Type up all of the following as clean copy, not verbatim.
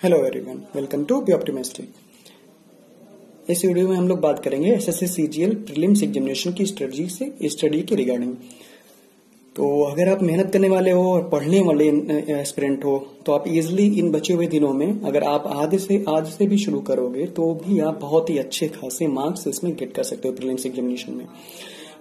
Hello everyone, welcome to be optimistic. इस video में हम लोग बात करेंगे एसएससी सीजीएल प्रीलिम्स एग्जामिनेशन की स्टडी के रिगार्डिंग। तो अगर आप मेहनत करने वाले हो और पढ़ने वाले एस्पिरेंट हो तो आप इजिली इन बचे हुए दिनों में अगर आप आज से भी शुरू करोगे तो भी आप बहुत ही अच्छे खासे मार्क्स इसमें गेट कर सकते हो प्रीलिम्स एग्जामिनेशन में।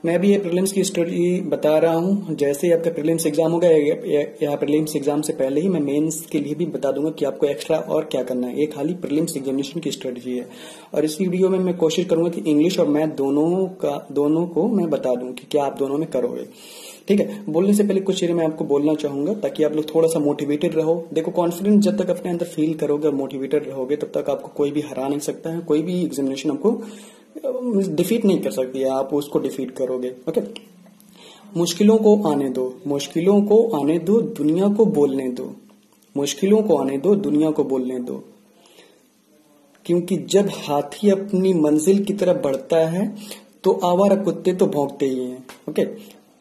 मैं भी ये प्रीलिम्स की स्टडी बता रहा हूँ। जैसे ही आपका प्रीलिम्स एग्जाम होगा या प्रीलिम्स एग्जाम से पहले ही मैं मेंस के लिए भी बता दूंगा कि आपको एक्स्ट्रा और क्या करना है। ये खाली प्रीलिम्स एग्जामिनेशन की स्ट्रेटजी है और इस वीडियो में मैं कोशिश करूंगा कि इंग्लिश और मैथ दोनों को मैं बता दूं कि क्या आप दोनों में करोगे। ठीक है, बोलने से पहले कुछ चीजें मैं आपको बोलना चाहूंगा ताकि आप लोग थोड़ा सा मोटिवेटेड रहो। देखो, कॉन्फिडेंस जब तक अपने अंदर फील करोगे और मोटिवेटेड रहोगे तब तक आपको कोई भी हरा नहीं सकता है। कोई भी एग्जामिनेशन आपको डिफीट नहीं कर सकती है, आप उसको डिफीट करोगे। ओके, मुश्किलों को आने दो, मुश्किलों को आने दो, दुनिया को बोलने दो, मुश्किलों को आने दो, दुनिया को बोलने दो। क्योंकि जब हाथी अपनी मंजिल की तरफ बढ़ता है तो आवारा कुत्ते तो भौंकते ही हैं। ओके,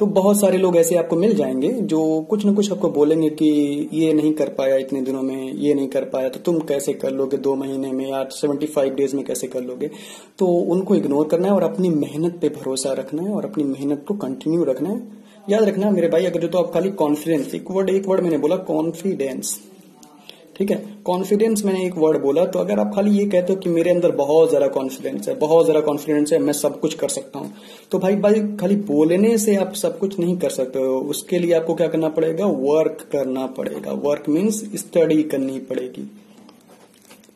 तो बहुत सारे लोग ऐसे आपको मिल जाएंगे जो कुछ न कुछ आपको बोलेंगे कि ये नहीं कर पाया इतने दिनों में, ये नहीं कर पाया तो तुम कैसे कर लोगे 2 महीने में या 75 डेज में कैसे कर लोगे। तो उनको इग्नोर करना है और अपनी मेहनत पे भरोसा रखना है और अपनी मेहनत को कंटिन्यू रखना है। याद रखना मेरे भाई, अगर तो आप खाली कॉन्फिडेंस, एक वर्ड मैंने बोला कॉन्फिडेंस, ठीक है, कॉन्फिडेंस मैंने एक वर्ड बोला। तो अगर आप खाली ये कहते हो कि मेरे अंदर बहुत ज्यादा कॉन्फिडेंस है, मैं सब कुछ कर सकता हूं, तो भाई खाली बोलने से आप सब कुछ नहीं कर सकते हो। उसके लिए आपको क्या करना पड़ेगा, वर्क करना पड़ेगा। वर्क मीन्स स्टडी करनी पड़ेगी।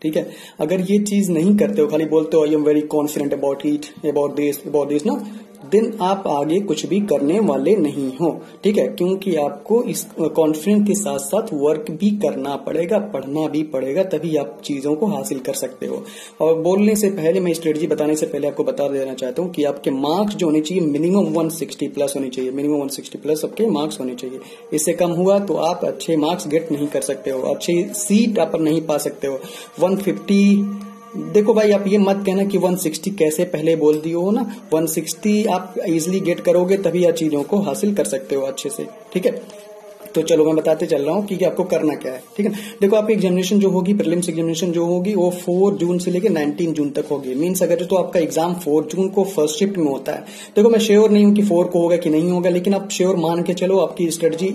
ठीक है, अगर ये चीज नहीं करते हो, खाली बोलते हो I am very confident about it, about this ना, देन आप आगे कुछ भी करने वाले नहीं हो। ठीक है, क्योंकि आपको इस कॉन्फिडेंस के साथ साथ वर्क भी करना पड़ेगा, पढ़ना भी पड़ेगा, तभी आप चीजों को हासिल कर सकते हो। और बोलने से पहले, मैं स्ट्रेटजी बताने से पहले आपको बता देना चाहता हूँ कि आपके मार्क्स जो होने चाहिए मिनिमम 160 प्लस होने चाहिए, मिनिमम 160 प्लस आपके मार्क्स होने चाहिए। इससे कम हुआ तो आप अच्छे मार्क्स गेट नहीं कर सकते हो, अच्छी सीट आप नहीं पा सकते हो। 150, देखो भाई, आप ये मत कहना कि 160 कैसे पहले बोल दिए हो ना, 160 आप इजिली गेट करोगे तभी आप चीजों को हासिल कर सकते हो अच्छे से। ठीक है, तो चलो मैं बताते चल रहा हूँ कि आपको करना क्या है। ठीक है, देखो, आपकी एग्जामिनेशन जो होगी, प्रीलिम्स एग्जामिनेशन जो होगी वो 4 जून से लेकर 19 जून तक होगी। मीन्स अगर तो आपका एग्जाम 4 जून को फर्स्ट शिफ्ट में होता है, देखो मैं श्योर नहीं हूँ कि 4 को होगा कि नहीं होगा, लेकिन आप श्योर मान के चलो आपकी स्ट्रेटजी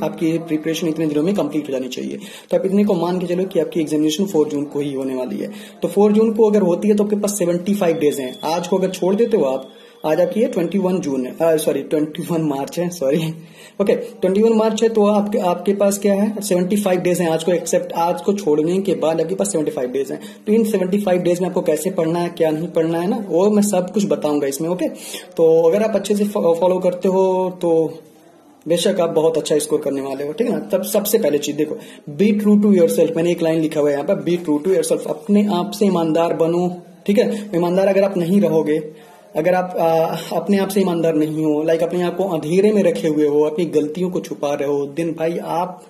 आपकी प्रिपरेशन इतने दिनों में कंप्लीट हो जानी चाहिए। तो आप इतने को मान के चलो कि आपकी एग्जामिनेशन 4 जून को ही होने वाली है। तो 4 जून को अगर होती है तो आपके पास 75 डेज है। आज को अगर छोड़ देते हो आप, आज आपकी 21 मार्च है, ओके 21 मार्च है, तो आपके पास क्या है, 75 डेज हैं। आज को छोड़ने के बाद आपके पास 75 डेज हैं। तो इन 75 डेज में आपको कैसे पढ़ना है, क्या नहीं पढ़ना है ना, वो मैं सब कुछ बताऊंगा इसमें। ओके, तो अगर आप अच्छे से फॉलो करते हो तो बेशक आप बहुत अच्छा स्कोर करने वाले हो। ठीक है ना। तब सबसे पहले चीज देखो, बी ट्रू टू योरसेल्फ। मैंने एक लाइन लिखा हुआ है यहाँ पर, बी ट्रू टू योरसेल्फ। अपने आप से ईमानदार बनो। ठीक है, ईमानदार अगर आप नहीं रहोगे, अगर आप अपने आप से ईमानदार नहीं हो, लाइक अपने आप को अंधेरे में रखे हुए हो, अपनी गलतियों को छुपा रहे हो, दिन भाई आप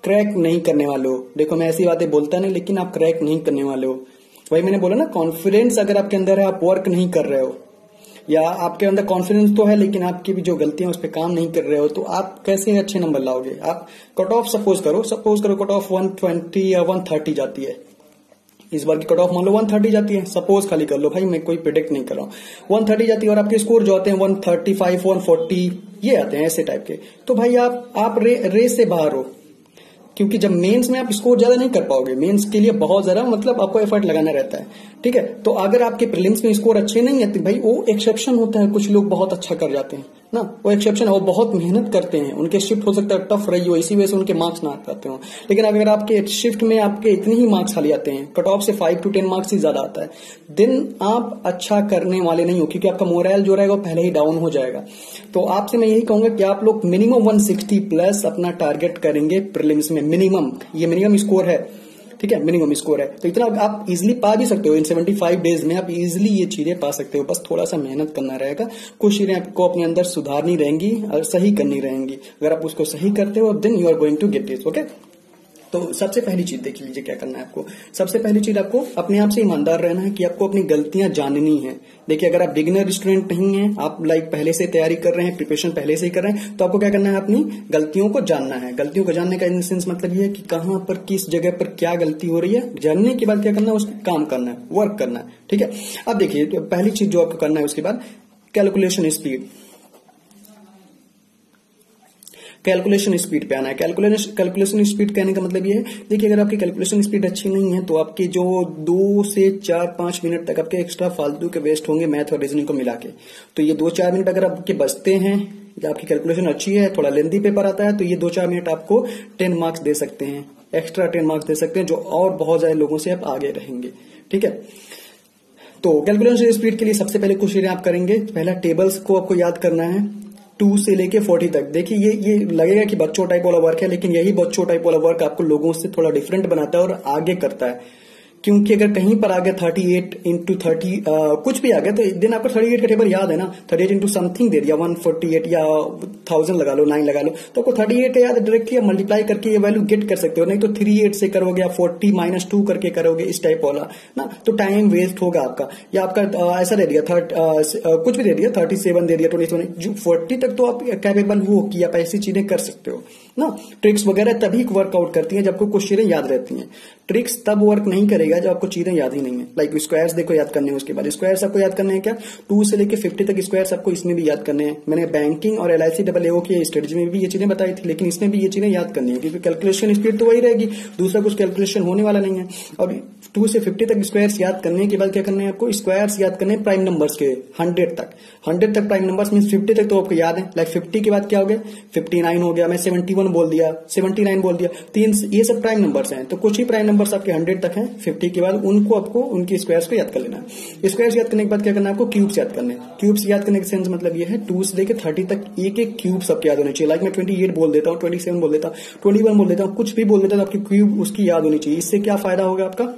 क्रैक नहीं करने वाले हो। देखो, मैं ऐसी बातें बोलता नहीं, लेकिन आप क्रैक नहीं करने वाले हो। वही मैंने बोला ना, कॉन्फिडेंस अगर आपके अंदर है, आप वर्क नहीं कर रहे हो, या आपके अंदर कॉन्फिडेंस तो है लेकिन आपकी भी जो गलतियां उस पर काम नहीं कर रहे हो, तो आप कैसे अच्छे नंबर लाओगे। आप कट ऑफ सपोज करो कट ऑफ 120 या 130 जाती है। इस बार की कट ऑफ मान लो 130 जाती है, सपोज खाली कर लो भाई, मैं कोई प्रिडिक्ट नहीं कर रहा हूँ। 130 जाती है और आपके स्कोर जो आते हैं 135, 140 ये आते हैं ऐसे टाइप के, तो भाई आप रेस से बाहर हो। क्योंकि जब मेंस में आप स्कोर ज्यादा नहीं कर पाओगे, मेंस के लिए बहुत ज्यादा मतलब आपको एफर्ट लगाना रहता है। ठीक है, तो अगर आपके प्रीलिम्स में स्कोर अच्छे नहीं आते, भाई वो एक्सेप्शन होता है, कुछ लोग बहुत अच्छा कर जाते हैं ना, वो एक्सेप्शन है, वो बहुत मेहनत करते हैं, उनके शिफ्ट हो सकता है टफ रही हो, इसी वजह से उनके मार्क्स ना पाते हो। लेकिन अगर आपके शिफ्ट में आपके इतने ही मार्क्स खाली आते हैं, कट ऑफ से 5 to 10 मार्क्स ही ज्यादा आता है, देन आप अच्छा करने वाले नहीं हो, क्योंकि आपका मोरल जो रहेगा वो पहले ही डाउन हो जाएगा। तो आपसे मैं यही कहूंगा कि आप लोग मिनिमम 160 प्लस अपना टारगेट करेंगे प्रीलिम्स में। मिनिमम, ये मिनिमम स्कोर है। ठीक है, मिनिमम स्कोर है, तो इतना आप इजिली पा भी सकते हो। इन 75 डेज में आप इजिली ये चीजें पा सकते हो, बस थोड़ा सा मेहनत करना रहेगा। कुछ चीजें आपको अपने अंदर सुधारनी रहेंगी और सही करनी रहेंगी। अगर आप उसको सही करते हो then you are going to get this. Okay, तो सबसे पहली चीज देख लीजिए क्या करना है आपको। सबसे पहली चीज आपको अपने आप से ईमानदार रहना है कि आपको अपनी गलतियां जाननी है। देखिए अगर आप बिगिनर स्टूडेंट नहीं हैं, आप पहले से तैयारी कर रहे हैं, प्रिपरेशन पहले से ही कर रहे हैं, तो आपको क्या करना है, अपनी गलतियों को जानना है। गलतियों को जानने का इन सेंस मतलब ये है कि कहां पर किस जगह पर क्या गलती हो रही है, जानने के बाद क्या करना है, उस पर काम करना है, वर्क करना है। ठीक है, अब देखिए तो पहली चीज जो आपको करना है, उसके बाद कैलकुलेशन स्पीड। कैलकुलेशन स्पीड पे आना है। कैलकुलेशन स्पीड कहने का मतलब ये है, देखिए अगर आपकी कैलकुलेशन स्पीड अच्छी नहीं है तो आपके जो 2 से 4-5 मिनट तक आपके एक्स्ट्रा फालतू के वेस्ट होंगे मैथ और रीजनिंग को मिला के। तो ये 2-4 मिनट अगर आपके बचते हैं या आपकी कैलकुलेशन अच्छी है, थोड़ा लेंथी पेपर आता है, तो ये 2-4 मिनट आपको 10 मार्क्स दे सकते हैं, एक्स्ट्रा 10 मार्क्स दे सकते हैं, जो और बहुत ज्यादा लोगों से आप आगे रहेंगे। ठीक है, तो कैलकुलेशन स्पीड के लिए सबसे पहले कुछ चीजें आप करेंगे। पहला टेबल्स को आपको याद करना है 2 से लेके 40 तक। देखिए ये लगेगा कि बच्चों टाइप वाला वर्क है, लेकिन यही बच्चों टाइप वाला वर्क आपको लोगों से थोड़ा डिफरेंट बनाता है और आगे करता है। क्योंकि अगर कहीं पर आ गया 38 इंटू 30 कुछ भी आ गया, तो एक दिन आपको 38 का टेबल याद है ना, 38 इंटू समथिंग दे दिया 148 या 1000 लगा लो, 9 लगा लो, तो आपको 38 का याद है, डायरेक्टली आप मल्टीप्लाई करके ये वैल्यू गेट कर सकते हो। नहीं तो 38 से करोगे, आप 40 - 2 करके करोगे, इस टाइप वाला ना, तो टाइम वेस्ट होगा आपका। या आपका ऐसा दे दिया कुछ भी दे दिया, 37 दे दिया, 27, जो 40 तक तो आप कैपेबल हो कि आप ऐसी चीजें कर सकते हो ना। ट्रिक्स वगैरह तभी वर्कआउट करती है जब आपको कुछ चीजें याद रहती हैं। ट्रिक्स तब वर्क नहीं करेगा जब आपको चीजें याद ही नहीं है। लाइक स्क्वायर्स देखो याद करने हैं, उसके बाद स्क्वायर्स आपको याद करने हैं क्या, 2 से लेके 50 तक स्क्वायर्स आपको इसमें भी याद करने हैं। मैंने बैंकिंग और LIC की स्ट्रेटजी में भी ये चीजें बताई थी, लेकिन इसमें भी ये चीजें याद करनी है, क्योंकि कैलकुलेशन स्पीड तो वही रहेगी, दूसरा कुछ कैलकुलेशन होने वाला नहीं है। और 2 से 50 तक स्क्वायर्स याद करने के बाद क्या करना है आपको, स्क्वायर्स याद करने प्राइम नंबर्स के 100 तक प्राइम नंबर्स मीन 50 तक तो आपको याद है। लाइक 50 के बाद क्या हो गया, 59 हो गया, मैं 71 बोल दिया, 79 बोल दिया, 3 ये सब प्राइम नंबर्स हैं। तो कुछ ही प्राइम नंबर्स आपके 100 तक हैं, 50 के बाद उनको आपको उनकी स्क्वायर्स को याद कर लेना है। स्क्वायर्स याद करने के बाद क्या करना है आपको, क्यूब्स याद करने हैं। क्यूब्स याद करने का सेंस मतलब ये है 2 से लेकर 30 तक एक एक क्यूब सबके याद होने चाहिए। लाइक मैं 28 बोल देता हूँ, 27 बोल देता हूँ, 21 बोल देता हूँ, कुछ भी बोल देता हूँ, आपकी क्यूब उसकी याद होनी चाहिए। इससे क्या फायदा होगा आपका,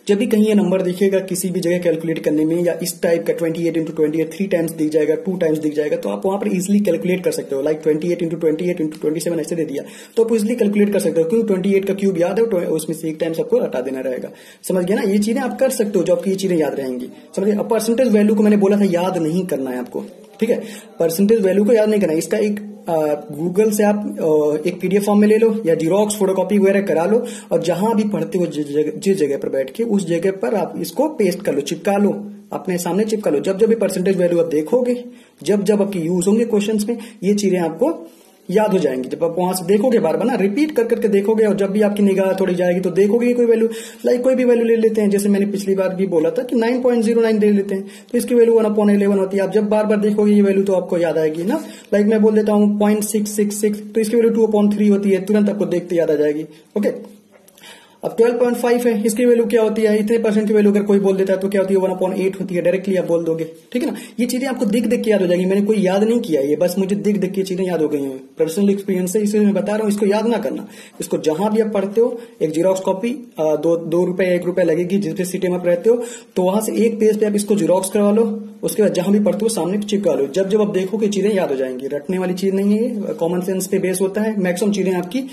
जब भी कहीं ये नंबर दिखेगा किसी भी जगह कैलकुलेट करने में, या इस टाइप का 28 इंटू 28 3 टाइम्स दिख जाएगा, 2 टाइम्स दिख जाएगा, तो आप वहां पर इजिली कैलकुलेट कर सकते हो। लाइक 28 इंटू 28 इंटू 27 ऐसे दे दिया, तो आप इजिली कैलकुलेट कर सकते हो, क्योंकि 28 का क्यूब याद है, उसमें से एक टाइम्स आपको हटा देना रहेगा। समझ गया ना, ये चीजें आप कर सकते हो जो आपकी ये चीजें याद रहेंगी। समझिए, अब परसेंटेज वैल्यू को मैंने बोला था याद नहीं करना है आपको। ठीक है, परसेंटेज वैल्यू को याद नहीं करना है। इसका एक गूगल से आप एक PDF फॉर्म में ले लो या जीरोक्स फोटोकॉपी वगैरह करा लो, और जहां भी पढ़ते हो जिस जगह पर बैठ के उस जगह पर आप इसको पेस्ट कर लो, चिपका लो, अपने सामने चिपका लो। जब जब भी परसेंटेज वैल्यू आप देखोगे, जब जब आपकी यूज होंगे क्वेश्चंस में, ये चीजें आपको याद हो जाएंगी। जब आप वहां से देखोगे, बार बार ना रिपीट कर करके देखोगे, और जब भी आपकी निगाह थोड़ी जाएगी तो देखोगे कोई वैल्यू, लाइक कोई भी वैल्यू ले लेते हैं, जैसे मैंने पिछली बार भी बोला था कि 9.09 दे लेते हैं, तो इसकी वैल्यू 1/11 होती है। आप जब बार बार देखोगे ये वैल्यू तो आपको याद आएगी ना। लाइक मैं बोल देता हूँ 0.666, तो इसकी वैल्यू 2/3 होती है, तुरंत आपको देखते याद आ जाएगी। ओके, अब 12.5 है, इसकी वैल्यू क्या होती है, इतने परसेंट की वैल्यू अगर कोई बोल देता है तो क्या होती है, 1/8 होती है, डायरेक्टली आप बोल दोगे। ठीक है ना, ये चीजें आपको दिख देख के याद हो जाएगी। मैंने कोई याद नहीं किया, ये बस मुझे दिख देख के चीजें याद हो गई हैं, पर्सनल एक्सपीरियंस से इसलिए मैं बता रहा हूँ। इसको याद ना करना, इसको जहां भी आप पढ़ते हो, एक जीरोक्स कॉपी 2 रुपए 1 रुपए लगेगी, जिस भी सिटी में आप रहते हो, तो वहां से एक पेज पे आप इसको जीरोक्स करवा लो, उसके बाद जहां भी पढ़ते हो सामने चिपका लो। जब जब आप देखोगे चीजें याद हो जाएंगी। रटने वाली चीज नहीं है, कॉमन सेंस पे बेस होता है। मैक्सिमम चीजें आपकी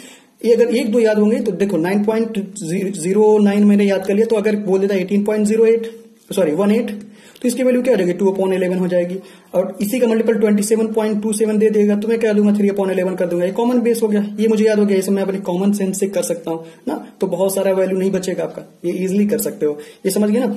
ये अगर 1-2 याद होंगे तो देखो 9.09 मैंने याद कर लिया, तो अगर बोल देता 18.18, तो इसकी वैल्यू क्या हो जाएगी, 2/11 हो जाएगी। और इसी का मल्टीपल 27.27 दे देगा, तो मैं क्या दूंगा, 3/11 कर दूंगा। ये कॉमन बेस हो गया, ये मुझे याद हो गया, इसे मैं अपने कॉमन सेंस से कर सकता हूं ना, तो बहुत सारा वैल्यू नहीं बचेगा आपका, ये इजिली कर सकते हो। ये समझ गए ना।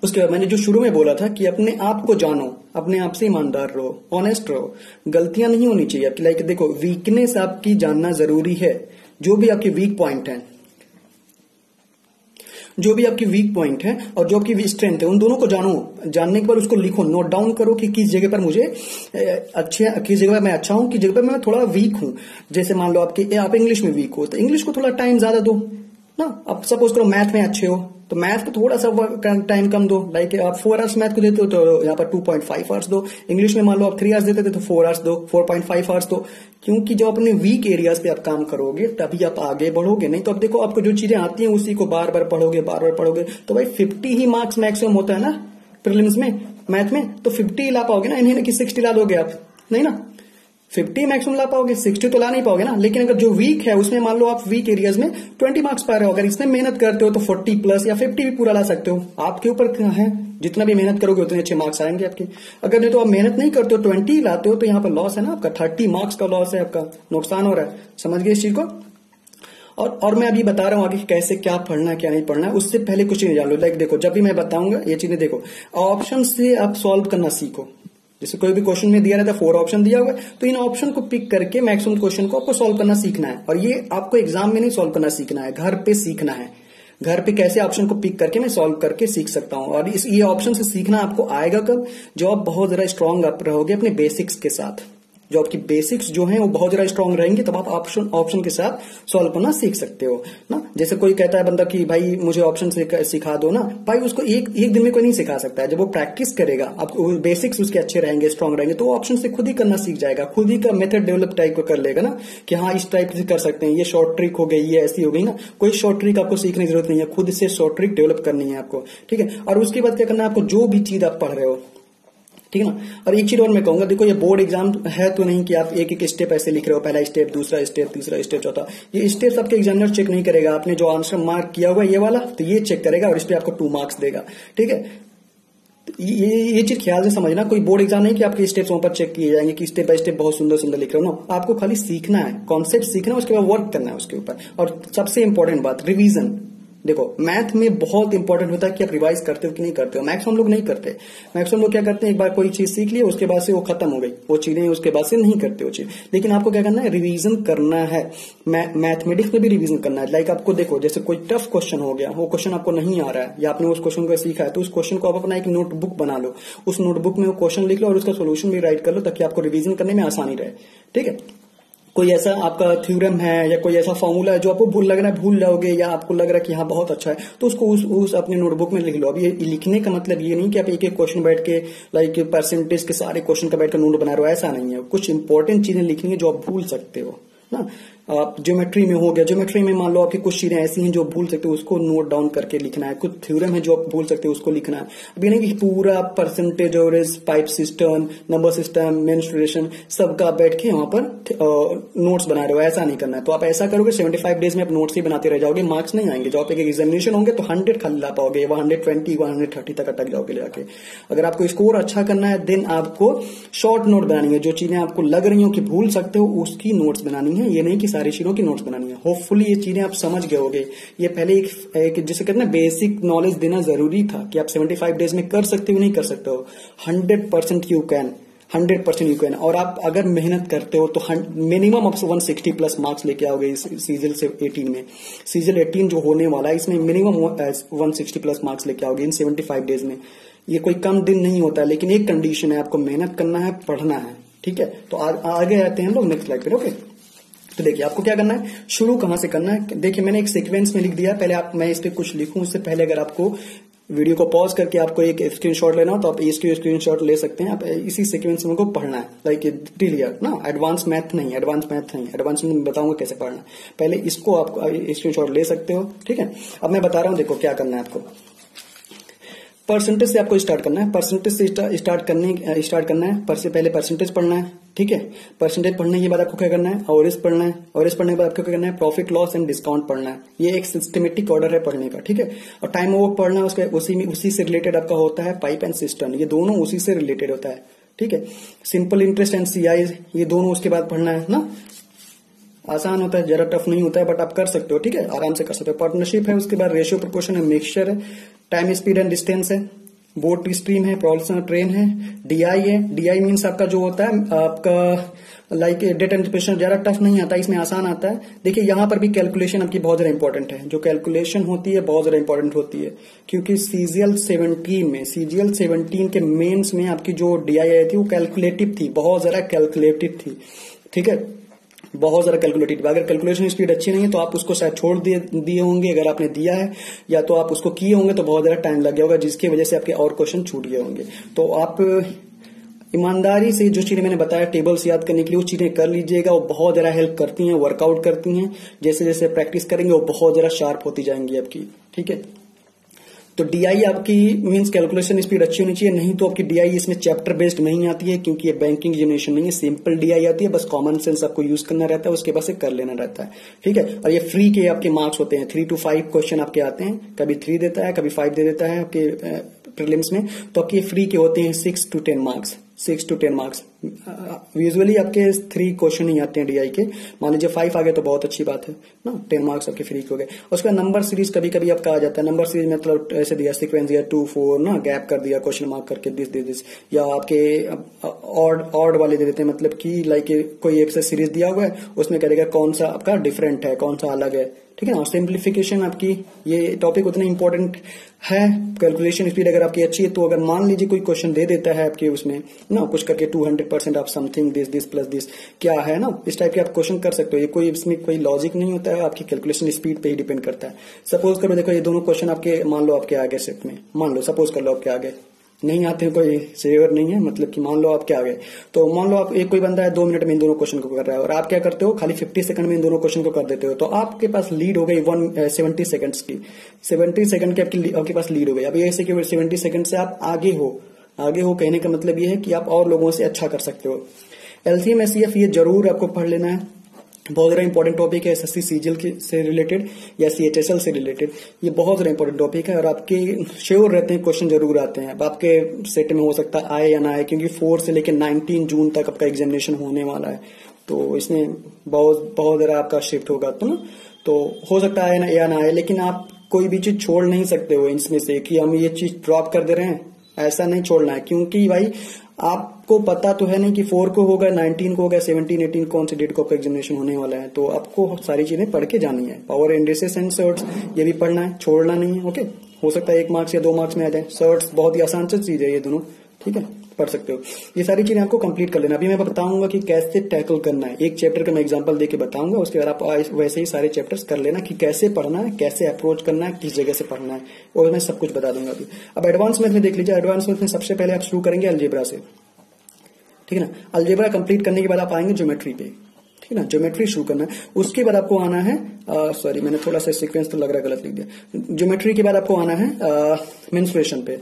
उसके बाद मैंने जो शुरू में बोला था कि अपने आप को जानो, अपने आप से ईमानदार रहो, ऑनेस्ट रहो, गलतियां नहीं होनी चाहिए आपकी। लाइक देखो, वीकनेस आपकी जानना जरूरी है। जो भी आपके वीक पॉइंट है, जो भी आपकी वीक पॉइंट है और जो आपकी स्ट्रेंथ है, उन दोनों को जानो। जानने के बाद उसको लिखो, नोट डाउन करो कि किस जगह पर मुझे किस जगह पर मैं अच्छा हूं, किस जगह पर मैं थोड़ा वीक हूं। जैसे मान लो आप इंग्लिश में वीक हो, तो इंग्लिश को थोड़ा टाइम ज्यादा दो ना। अब सपोज करो मैथ में अच्छे हो, तो मैथ को थोड़ा सा टाइम कम दो। लाइक आप 4 आवर्स मैथ को देते हो, तो यहाँ पर 2.5 आवर्स दो। इंग्लिश में मान लो आप 3 आवर्स देते थे, तो 4 आवर्स दो, 4.5 आवर्स दो। क्योंकि जब अपने वीक एरियाज पे आप काम करोगे तभी आप आगे बढ़ोगे। नहीं तो अब देखो, आपको जो चीजें आती हैं उसी को बार बार पढ़ोगे, तो भाई 50 ही मार्क्स मैक्सिमम होता है ना प्रीलिम्स में, मैथ में। तो 50 ला पाओगे ना, इन्हें कि 60 ला दोगे आप, नहीं ना। 50 मैक्सिमम ला पाओगे, 60 तो ला नहीं पाओगे ना। लेकिन अगर जो वीक है उसमें मान लो आप वीक एरियाज में 20 मार्क्स पा रहे हो, अगर इसमें मेहनत करते हो तो 40 प्लस या 50 भी पूरा ला सकते हो। आपके ऊपर है, जितना भी मेहनत करोगे उतने अच्छे मार्क्स आएंगे आपके। अगर नहीं तो आप मेहनत नहीं करते हो 20 लाते हो तो यहाँ पर लॉस है ना आपका, 30 मार्क्स का लॉस है, आपका नुकसान हो रहा है। समझ गए इस चीज को। और मैं अभी बता रहा हूं आगे कैसे क्या पढ़ना है क्या नहीं पढ़ना है, उससे पहले कुछ चीजें जान लो। लाइक देखो, जब भी मैं बताऊंगा ये चीजें देखो, ऑप्शन से आप सॉल्व करना सीखो। जैसे कोई भी क्वेश्चन में दिया रहता है 4 ऑप्शन दिया हुआ है, तो इन ऑप्शन को पिक करके मैक्सिमम क्वेश्चन को आपको सॉल्व करना सीखना है। और ये आपको एग्जाम में नहीं सॉल्व करना सीखना है, घर पे सीखना है। घर पे कैसे ऑप्शन को पिक करके मैं सॉल्व करके सीख सकता हूं। और ये ऑप्शन से सीखना आपको आएगा कब, जो आप बहुत ज्यादा स्ट्रांग आप रहोगे अपने बेसिक्स के साथ। जो आपकी बेसिक्स जो हैं वो बहुत ज्यादा स्ट्रांग रहेंगे, तब आप ऑप्शन के साथ सॉल्व करना सीख सकते हो ना। जैसे कोई कहता है बंदा कि भाई मुझे ऑप्शन सिखा दो ना, भाई उसको एक दिन में कोई नहीं सिखा सकता है। जब वो प्रैक्टिस करेगा, आपको बेसिक्स उसके अच्छे रहेंगे, स्ट्रांग रहेंगे, तो वो ऑप्शन से खुद ही करना सीख जाएगा, खुद ही का मेथड डेवलप टाइप को कर लेगा ना, कि हाँ इस टाइप से कर सकते हैं, ये शॉर्ट ट्रिक हो गई, ये ऐसी हो गई ना। कोई शॉर्ट ट्रिक आपको सीखने की जरूरत नहीं है, खुद से शॉर्ट ट्रिक डेवलप करनी है आपको, ठीक है। और उसके बाद क्या करना है आपको, जो भी चीज आप पढ़ रहे हो, ठीक है ना। और एक चीज और मैं कहूंगा, देखो ये बोर्ड एग्जाम है तो नहीं कि आप एक एक स्टेप ऐसे लिख रहे हो, पहला स्टेप, दूसरा स्टेप, तीसरा स्टेप, चौथा। ये स्टेप्स आपके एग्जामिनर चेक नहीं करेगा। आपने जो आंसर मार्क किया हुआ ये वाला, तो ये चेक करेगा और इस पे आपको 2 मार्क्स देगा, ठीक है। ये चीज ख्याल से समझना, कोई बोर्ड एग्जाम नहीं कि आपके स्टेप्स वहां पर चेक किए जाएंगे कि स्टेप बाय स्टेप बहुत सुंदर सुंदर लिख रहे हो ना। आपको खाली सीखना है, कॉन्सेप्ट सीखना है, उसके बाद वर्क करना है उसके ऊपर। और सबसे इंपॉर्टेंट बात, रिवीजन। देखो मैथ में बहुत इंपॉर्टेंट होता है कि आप रिवाइज करते हो कि नहीं करते हो। मैथ्स हम लोग नहीं करते। मैथ्स हम लोग क्या करते हैं, एक बार कोई चीज सीख ली, उसके बाद से वो खत्म हो गई, वो चीजें उसके बाद से नहीं करते वो चीज। लेकिन आपको क्या करना है, रिवीजन करना है। मैथमेटिक्स में भी रिवीजन करना है। लाइक आपको देखो, जैसे कोई टफ क्वेश्चन हो गया, वो क्वेश्चन आपको नहीं आ रहा है या आपने उस क्वेश्चन को सीखा है, तो उस क्वेश्चन को आप अपना एक नोटबुक बना लो, उस नोटबुक में वो क्वेश्चन लिख लो और उसका सोल्यूशन भी राइट कर लो, ताकि आपको रिवीजन करने में आसानी रहे, ठीक है। कोई ऐसा आपका थ्योरम है या कोई ऐसा फॉर्मूला है जो आपको भूल लग रहा है, भूल जाओगे, या आपको लग रहा है कि हाँ बहुत अच्छा है, तो उसको उस अपने नोटबुक में लिख लो। अब ये लिखने का मतलब ये नहीं कि आप एक एक क्वेश्चन बैठ के लाइक परसेंटेज के सारे क्वेश्चन का बैठ कर नोट बना रहे हो, ऐसा नहीं है। कुछ इंपॉर्टेंट चीजें लिखनी है जो आप भूल सकते हो ना। आप ज्योमेट्री में हो गया, ज्योमेट्री में मान लो आपकी कुछ चीजें ऐसी हैं जो भूल सकते हो, उसको नोट डाउन करके लिखना है। कुछ थ्योरम है जो आप भूल सकते हो, उसको लिखना है। अब ये नहीं कि पूरा परसेंटेज और pipe system, number system, menstruation सबका बैठ के वहां पर नोट्स बना रहे हो, ऐसा नहीं करना है। तो आप ऐसा करोगे 75 डेज में आप नोट्स ही बनाते रह जाओगे, मार्क्स नहीं आएंगे। जो आप एक एग्जामिनेशन होंगे तो 100 खाली ला पाओगे, 120 130 तक अटक जाओगे जाके। अगर आपको स्कोर अच्छा करना है, देन आपको शॉर्ट नोट बनानी है। जो चीजें आपको लग रही हो कि भूल सकते हो, उसकी नोट्स बनानी है। ये नहीं कि सारी चीजों की नोट्स बनानी है। होपफुली ये चीजें आप समझ गए होगे। ये पहले एक जिसे कहते हैं बेसिक नॉलेज देना जरूरी था कि आप 75 डेज में कर सकते हो नहीं कर सकते हो। 100% यू कैन, 100% यू कैन। और आप अगर मेहनत करते हो तो मिनिमम आप 160 प्लस मार्क्स लेके आओगे सीजल से 18 में। सीजल 18 जो होने वाला है, इसमें मिनिमम 160 प्लस मार्क्स लेके आओगे इन 75 डेज में। ये कोई कम दिन नहीं होता है, लेकिन एक कंडीशन है, आपको मेहनत करना है, पढ़ना है, ठीक है। तो आगे आते हैं हम लोग नेक्स्ट स्लाइड पर, ओके। तो देखिए आपको क्या करना है, शुरू कहां से करना है। देखिए मैंने एक सीक्वेंस में लिख दिया है। पहले मैं इस पे कुछ लिखूं उससे पहले अगर आपको वीडियो को पॉज करके आपको एक स्क्रीनशॉट लेना हो तो आप इसके स्क्रीनशॉट ले सकते हैं। आप इसी सीक्वेंस में को पढ़ना है, लाइक क्लियर ना। एडवांस मैथ नहीं, एडवांस में बताऊंगा कैसे पढ़ना। पहले इसको आप स्क्रीनशॉट ले सकते हो, ठीक है। अब मैं बता रहा हूं, देखो क्या करना है आपको। परसेंटेज से आपको स्टार्ट करना है। परसेंटेज से स्टार्ट करना है। पहले परसेंटेज पढ़ना है, ठीक है। परसेंटेज पढ़ने के बाद आपको क्या करना है, एवरेज पढ़ना है। एवरेज पढ़ने के बाद आपको क्या करना है, प्रॉफिट लॉस एंड डिस्काउंट पढ़ना है। ये एक सिस्टमेटिक ऑर्डर है पढ़ने का, ठीक है। और टाइम ओवर पढ़ना है, उसके उसी से रिलेटेड आपका होता है पाइप एंड सिस्टम। ये दोनों उसी से रिलेटेड होता है, ठीक है। सिंपल इंटरेस्ट एंड सीआई, ये दोनों उसके बाद पढ़ना है ना। आसान होता है, जरा टफ नहीं होता है, बट आप कर सकते हो, ठीक है, आराम से कर सकते हो। पार्टनरशिप है, उसके बाद रेशियो प्रोपोर्शन है, मिक्सचर है, टाइम स्पीड एंड डिस्टेंस है, बोट स्ट्रीम है, प्रोपल्शन ट्रेन है, डीआई है। डीआई मीन्स आपका जो होता है आपका लाइक डेटा इंटरप्रिटेशन, ज्यादा टफ नहीं आता, इसमें आसान आता है। देखिए यहाँ पर भी कैलकुलेशन आपकी बहुत ज्यादा इंपॉर्टेंट है। जो कैलकुलेशन होती है बहुत ज्यादा इंपॉर्टेंट होती है, क्योंकि सीजीएल 17 के मेंस में आपकी जो डीआई आई थी वो कैलकुलेटिव थी, बहुत ज्यादा कैलकुलेटिव थी, ठीक है, बहुत ज्यादा कैलकुलेटिव। अगर कैलकुलेशन स्पीड अच्छी नहीं है तो आप उसको शायद छोड़ दिए होंगे, अगर आपने दिया है, या तो आप उसको किए होंगे तो बहुत ज्यादा टाइम लग गया होगा, जिसकी वजह से आपके और क्वेश्चन छूट गए होंगे। तो आप ईमानदारी से जो चीजें मैंने बताया टेबल्स याद करने के लिए, वो चीजें कर लीजिएगा। वो बहुत ज्यादा हेल्प करती हैं, वर्कआउट करती हैं। जैसे जैसे प्रैक्टिस करेंगे वो बहुत ज्यादा शार्प होती जाएंगी आपकी, ठीक है। तो डीआई आपकी मींस कैलकुलेशन स्पीड अच्छी होनी चाहिए, नहीं तो आपकी डीआई इसमें चैप्टर बेस्ड नहीं आती है, क्योंकि ये बैंकिंग एग्जामिनेशन नहीं है, सिंपल डीआई आती है, बस कॉमन सेंस आपको यूज करना रहता है, उसके बाद से कर लेना रहता है, ठीक है। और ये फ्री के आपके मार्क्स होते हैं, 3 to 5 क्वेश्चन आपके आते हैं, कभी 3 देता है, कभी 5 दे देता है आपके प्रीलिम्स में, तो आपके फ्री के होते हैं 6 to 10 marks, 6 to 10 marks. Usually आपके 3 क्वेश्चन ही आते हैं डीआई के, मान लीजिए 5 आ गए तो बहुत अच्छी बात है ना, 10 मार्क्स आपके फ्री के हो गए। उसका नंबर सीरीज कभी कभी आपका आ जाता है, नंबर सीरीज मतलब ऐसे दिया सीक्वेंस दिया 2 4 ना, गैप कर दिया क्वेश्चन मार्क करके दिस, या आपके ऑड वाले दे देते हैं, मतलब कि लाइक कोई एक सीरीज दिया हुआ है, उसमें करेगा कौन सा आपका डिफरेंट है, कौन सा अलग है, ठीक है ना। और सिंप्लीफिकेशन आपकी, ये टॉपिक उतना इंपॉर्टेंट है। कैलकुलेशन स्पीड अगर आपकी अच्छी है तो अगर मान लीजिए कोई क्वेश्चन दे देता है आपके उसमें ना, कुछ करके 200% of something this plus this क्या है ना, इस टाइप के आप क्वेश्चन कर सकते हो। ये कोई इसमें कोई लॉजिक नहीं होता है, आपकी कैलकुलेशन स्पीड पे ही डिपेंड करता है। सपोज करो देखो ये दोनों क्वेश्चन आपके मान लो आपके आगे सेट में, मान लो सपोज कर लो आपके आगे नहीं आते हैं, कोई सेवर नहीं है, मतलब कि मान लो आप क्या आ गए, तो मान लो आप एक कोई बंदा है 2 मिनट में इन दोनों क्वेश्चन को कर रहा है, और आप क्या करते हो खाली 50 सेकंड में इन दोनों क्वेश्चन को कर देते हो, तो आपके पास लीड हो गई 70 सेकंड्स की, 70 सेकंड की आपके पास लीड हो गई। अब ये ऐसे कि 70 सेकंड से आप आगे हो कहने का मतलब ये है कि आप और लोगों से अच्छा कर सकते हो। एलसीएम एचसीएफ ये जरूर आपको पढ़ लेना है, बहुत ज्यादा इंपॉर्टेंट टॉपिक है, एसएससी सीजीएल से रिलेटेड या सीएचएसएल से रिलेटेड, ये बहुत ज्यादा इंपॉर्टेंट टॉपिक है, और आपके श्योर रहते हैं क्वेश्चन जरूर आते हैं। अब आपके सेट में हो सकता है आए या ना आए, क्योंकि 4 से लेकर 19 जून तक आपका एग्जामिनेशन होने वाला है, तो इसमें बहुत ज्यादा आपका शिफ्ट होगा, तो हो सकता है आए या ना आए, लेकिन आप कोई भी चीज छोड़ नहीं सकते हो इसमें से कि हम ये चीज ड्रॉप कर दे रहे हैं, ऐसा नहीं छोड़ना है, क्योंकि भाई आपको पता तो है नहीं कि 4 को होगा, 19 को होगा, 17 18 कौन से डेट को आपका एग्जामिनेशन होने वाला है, तो आपको सारी चीजें पढ़ के जानी है। पावर इंडिसेस एंड सर्ट्स ये भी पढ़ना है, छोड़ना नहीं है, ओके। हो सकता है 1 मार्क्स या 2 मार्क्स में आ जाए, सर्ट्स बहुत ही आसान सी चीज है ये दोनों, ठीक है, पढ़ सकते हो। ये सारी चीजें आपको कंप्लीट कर लेना। अभी मैं बताऊंगा कि कैसे टैकल करना है, एक चैप्टर का मैं एग्जांपल देके बताऊंगा, उसके बाद आप वैसे ही सारे चैप्टर्स कर लेना कि कैसे पढ़ना है, कैसे अप्रोच करना है, किस जगह से पढ़ना है, और मैं सब कुछ बता दूंगा अभी। अब एडवांस मैथ में देख लीजिए, एडवांस मैथ में सबसे पहले आप शुरू करेंगे अलजेब्रा से, ठीक है ना। अलजेब्रा कंप्लीट करने के बाद आप आएंगे ज्योमेट्री पे, ठीक है ना, ज्योमेट्री शुरू करना है। उसके बाद आपको आना है, सॉरी मैंने थोड़ा सा सीक्वेंस तो लग रहा है गलत लिख दिया। ज्योमेट्री के बाद आपको आना है मेंस्ट्रुएशन पे,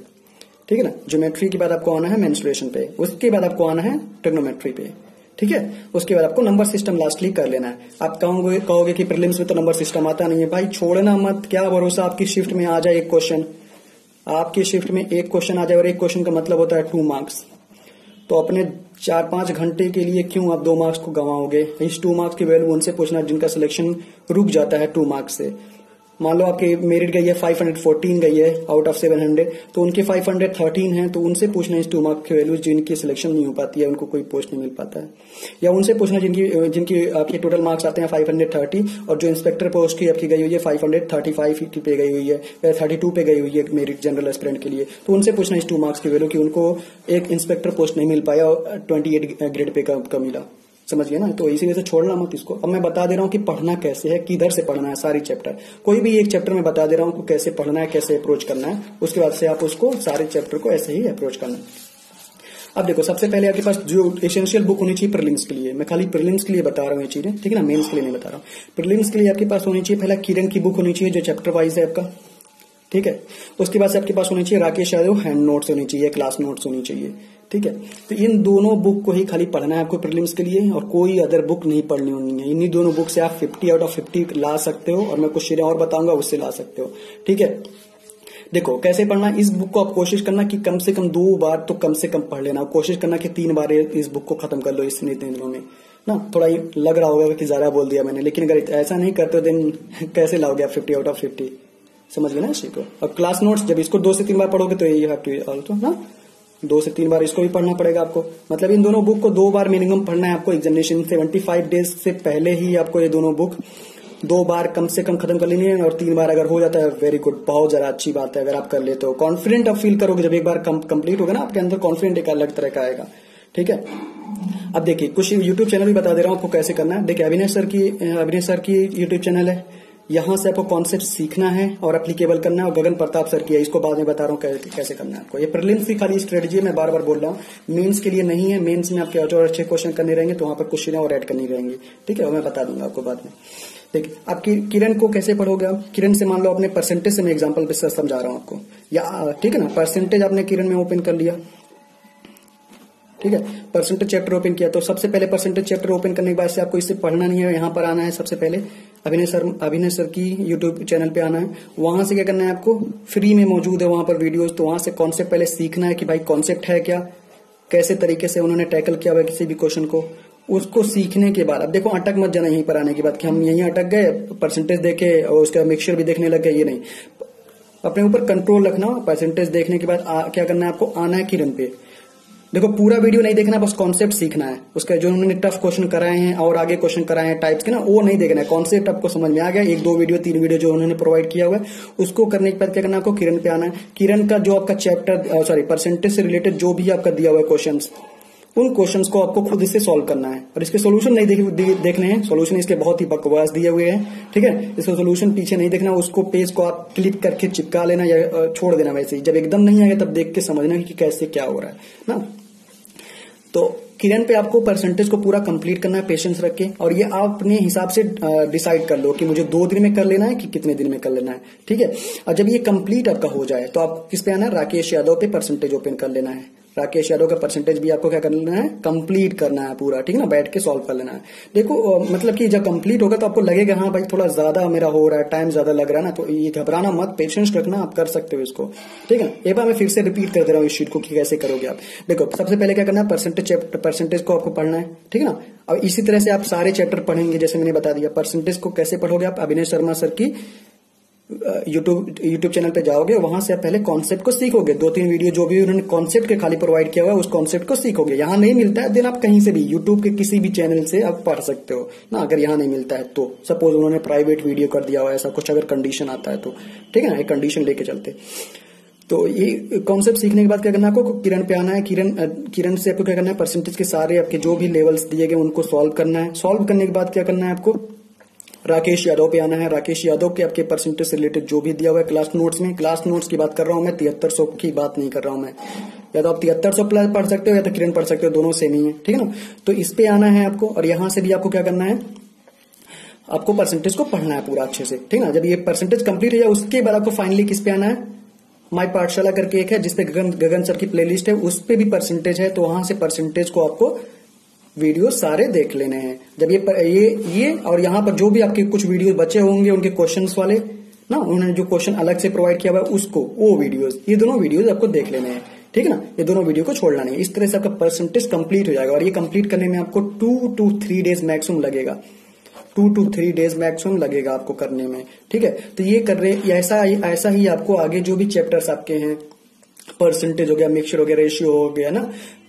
ठीक है ना। ज्योमेट्री के बाद आपको आना है मेंस्ट्रुएशन पे, उसके बाद आपको आना है ट्रिग्नोमेट्री पे, ठीक है। उसके बाद आपको नंबर सिस्टम लास्टली कर लेना है। आप कहोगे कि प्रीलिम्स में तो नंबर सिस्टम आता नहीं है, भाई छोड़ना मत, क्या भरोसा आपकी शिफ्ट में आ जाए एक क्वेश्चन, आपकी शिफ्ट में एक क्वेश्चन आ जाए, और एक क्वेश्चन का मतलब होता है 2 मार्क्स, तो अपने 4-5 घंटे के लिए क्यों आप 2 मार्क्स को गंवाओगे। इस 2 मार्क्स की वैल्यू उनसे पूछना जिनका सिलेक्शन रुक जाता है 2 मार्क्स से। मान लो आपकी मेरिट गई है 514 गई है आउट ऑफ 700, तो उनके 513 हैं, तो उनसे पूछना इस 2 मार्क की वैल्यू जिनकी सिलेक्शन नहीं हो पाती है, उनको कोई पोस्ट नहीं मिल पाता है, या उनसे पूछना जिनकी आपके टोटल मार्क्स आते हैं 530, और जो इंस्पेक्टर पोस्ट की आपकी गई हुई है 535 पे गई हुई है, या 32 पे गई हुई है मेरिट जनरल एस्पिरेंट के लिए, तो उनसे पूछना इस 2 मार्क्स की वैल्यू कि उनको एक इंस्पेक्टर पोस्ट नहीं मिल पाया और 28 ग्रेड पे का मिला, समझ गए ना। तो इसी वजह से छोड़ना मत इसको। अब मैं बता दे रहा हूँ कि पढ़ना कैसे है, किधर से पढ़ना है, सारी चैप्टर, कोई भी एक चैप्टर में बता दे रहा हूँ कैसे पढ़ना है, कैसे अप्रोच करना है, उसके बाद से आप उसको सारे चैप्टर को ऐसे ही अप्रोच करना है। अब देखो, सबसे पहले आपके पास जो एसेंशियल बुक होनी चाहिए प्रीलिम्स के लिए, मैं खाली प्रीलिम्स के लिए बता रहा हूँ ये चीजें, ठीक है ना, मेंस के लिए नहीं बता रहा हूँ। प्रीलिम्स के लिए आपके पास होनी चाहिए पहला किरण की बुक होनी चाहिए जो चैप्टर वाइज है आपका, ठीक है। उसके बाद से आपके पास होनी चाहिए राकेश यादव हैंड नोट्स होनी चाहिए, क्लास नोट्स होनी चाहिए, ठीक है। तो इन दोनों बुक को ही खाली पढ़ना है आपको प्रीलिम्स के लिए, और कोई अदर बुक नहीं पढ़नी होनी है। इन्हीं दोनों बुक से आप 50 आउट ऑफ 50 ला सकते हो, और मैं कुछ चीजें और बताऊंगा उससे ला सकते हो, ठीक है। देखो कैसे पढ़ना, इस बुक को आप कोशिश करना कि कम से कम 2 बार तो कम से कम पढ़ लेना, कोशिश करना कि 3 बार इस बुक को खत्म कर लो इस दिनों में ना। थोड़ा लग रहा होगा कि ज्यादा बोल दिया मैंने, लेकिन अगर ऐसा नहीं करते देन कैसे लाओगे आप 50 आउट ऑफ 50, समझ गए ना इसी को। और क्लास नोट्स जब इसको 2 से 3 बार पढ़ोगे तो यू हैव टू ऑल्सो ना 2 से 3 बार इसको भी पढ़ना पड़ेगा आपको, मतलब इन दोनों बुक को 2 बार मिनिमम पढ़ना है आपको। एग्जामिनेशन 75 डेज से पहले ही आपको ये दोनों बुक 2 बार कम से कम खत्म कर लेनी है, और 3 बार अगर हो जाता है वेरी गुड, बहुत ज्यादा अच्छी बात है अगर आप कर लेते हो। कॉन्फिडेंट आप फील करोगे जब एक बार कंप्लीट होगा ना, आपके अंदर कॉन्फिडेंट एक अलग तरह का आएगा, ठीक है। अब देखिए कुछ यूट्यूब चैनल भी बता दे रहा हूँ आपको कैसे करना है। देखिए अभिनय सर की यूट्यूब चैनल है, यहाँ से आपको कॉन्सेप्ट सीखना है और एप्लीकेबल करना है, और गगन प्रताप सर की है, इसको बाद में बता रहा हूँ कैसे करना है आपको। ये प्रीलिम्स की खाली स्ट्रेटेजी है, मैं बार बार बोल रहा हूँ, मेंस के लिए नहीं है। मेंस में आपके और अच्छे क्वेश्चन करने रहेंगे तो वहां पर क्वेश्चन और ऐड करनी रहेंगी, ठीक है, मैं बता दूंगा आपको बाद में। देखिए आपकी किरण को कैसे पढ़ोगे आप, किरण से मान लो अपने परसेंटेज से मैं एग्जाम्पल पे समझा रहा हूँ आपको, या ठीक है ना, परसेंटेज आपने किरण में ओपन कर लिया, ठीक है, परसेंटेज चैप्टर ओपन किया, तो सबसे पहले परसेंटेज चैप्टर ओपन करने के बाद से आपको इससे पढ़ना नहीं है, यहाँ पर आना है सबसे पहले अभिनय सर की यूट्यूब चैनल पे आना है। वहां से क्या करना है आपको, फ्री में मौजूद है वहां पर वीडियोस, तो वहां से कॉन्सेप्ट पहले सीखना है कि भाई कॉन्सेप्ट है क्या, कैसे तरीके से उन्होंने टैकल किया हुआ है किसी भी क्वेश्चन को। उसको सीखने के बाद अब देखो अटक मत जाना यहीं पर आने के बाद कि हम यहीं अटक गए, परसेंटेज देखे और उसका मिक्सचर भी देखने लग गए, ये नहीं, अपने ऊपर कंट्रोल रखना। परसेंटेज देखने के बाद क्या करना है आपको, आना है किरण पे। देखो पूरा वीडियो नहीं देखना, बस कॉन्सेप्ट सीखना है, उसका जो उन्होंने टफ क्वेश्चन कराए हैं और आगे क्वेश्चन कराए हैं टाइप्स के ना, वो नहीं देखना है, कॉन्सेप्ट आपको समझ में आ गया, 1 2 वीडियो 3 वीडियो जो उन्होंने प्रोवाइड किया हुआ है उसको करने के बाद क्या करना है आपको, किरण पे आना है। किरण का जो आपका चैप्टर परसेंटेज से रिलेटेड जो भी आपका दिया हुआ है क्वेश्चंस, उन क्वेश्चंस को आपको खुद से सॉल्व करना है, और इसके सॉल्यूशन नहीं देखने हैं, सॉल्यूशन इसके बहुत ही बकवास दिए हुए हैं, ठीक है, इसका सॉल्यूशन पीछे नहीं देखना, उसको पेज को आप क्लिक करके चिपका लेना या छोड़ देना वैसे ही, जब एकदम नहीं आएगा तब देख के समझना कि कैसे क्या हो रहा है ना। तो किरण पे आपको परसेंटेज को पूरा कंप्लीट करना है पेशेंस रख के, और ये आप अपने हिसाब से डिसाइड कर लो कि मुझे 2 दिन में कर लेना है कि कितने दिन में कर लेना है, ठीक है। और जब ये कंप्लीट आपका हो जाए तो आप किस पे आना है, राकेश यादव पे परसेंटेज ओपन कर लेना है। राकेश यादव का परसेंटेज भी आपको क्या कर लेना है, कंप्लीट करना है पूरा, ठीक है ना, बैठ के सॉल्व कर लेना है। देखो मतलब कि जब कंप्लीट होगा तो आपको लगेगा हाँ भाई थोड़ा ज्यादा मेरा हो रहा है, टाइम ज्यादा लग रहा है ना, तो ये घबराना मत, पेशेंस रखना, आप कर सकते हो इसको, ठीक है। एक बार मैं फिर से रिपीट कर दे रहा हूँ इस शीट को कि कैसे करोगे आप। देखो सबसे पहले क्या करना है, परसेंटेज को आपको पढ़ना है, ठीक है ना। अब इसी तरह से आप सारे चैप्टर पढ़ेंगे, जैसे मैंने बता दिया। परसेंटेज को कैसे पढ़ोगे आप, अभिनय शर्मा सर की यूट्यूब चैनल पे जाओगे, वहां से आप पहले कॉन्सेप्ट को सीखोगे, 2-3 वीडियो जो भी उन्होंने कॉन्सेप्ट के खाली प्रोवाइड किया हुआ है उस कॉन्सेप्ट को सीखोगे। यहाँ नहीं मिलता है देन आप कहीं से भी यूट्यूब के किसी भी चैनल से आप पढ़ सकते हो ना, अगर यहाँ नहीं मिलता है तो। सपोज उन्होंने प्राइवेट वीडियो कर दिया हुआ है, ऐसा कुछ अगर कंडीशन आता है तो, ठीक है ना, एक कंडीशन लेके चलते। तो ये कॉन्सेप्ट सीखने के बाद क्या करना है आपको, किरण पे आना है। किरण से आपको क्या करना है, परसेंटेज के सारे आपके जो भी लेवल्स दिए गए उनको सॉल्व करना है। सॉल्व करने के बाद क्या करना है आपको, राकेश यादव पे आना है। राकेश यादव के आपके परसेंटेज से रिलेटेड जो भी दिया हुआ है क्लास नोट्स में, क्लास नोट्स की बात कर रहा हूं मैं, 7300 की बात नहीं कर रहा हूं मैं, या तो आप 7300 प्लस पढ़ सकते हो या तो किरण पढ़ सकते हो, दोनों सेम ही है, ठीक है ना। तो इस पे आना है आपको, और यहां से भी आपको क्या करना है, आपको परसेंटेज को पढ़ना है पूरा अच्छे से, ठीक है ना। जब ये परसेंटेज कंप्लीट हो जाए उसके बाद आपको फाइनली किस पे आना है, माई पाठशाला करके एक है जिसपे गगन सर की प्लेलिस्ट है, उस पे भी परसेंटेज है, तो वहां से परसेंटेज को आपको वीडियो सारे देख लेने हैं। जब ये और यहाँ पर जो भी आपके कुछ वीडियो बचे होंगे उनके क्वेश्चंस वाले ना, उन्होंने जो क्वेश्चन अलग से प्रोवाइड किया हुआ है उसको, वो वीडियोस, ये दोनों वीडियोस आपको देख लेने हैं, ठीक है ना। ये दोनों वीडियो को छोड़ना नहीं है। इस तरह से आपका परसेंटेज कंप्लीट हो जाएगा, और ये कंप्लीट करने में आपको 2 to 3 डेज मैक्सिमम लगेगा, 2 to 3 डेज मैक्सिमम लगेगा आपको करने में, ठीक है। तो ये कर रहे ऐसा ही आपको आगे जो भी चैप्टर्स आपके हैं, परसेंटेज हो गया, मिक्सचर हो गया, रेशियो हो गया ना,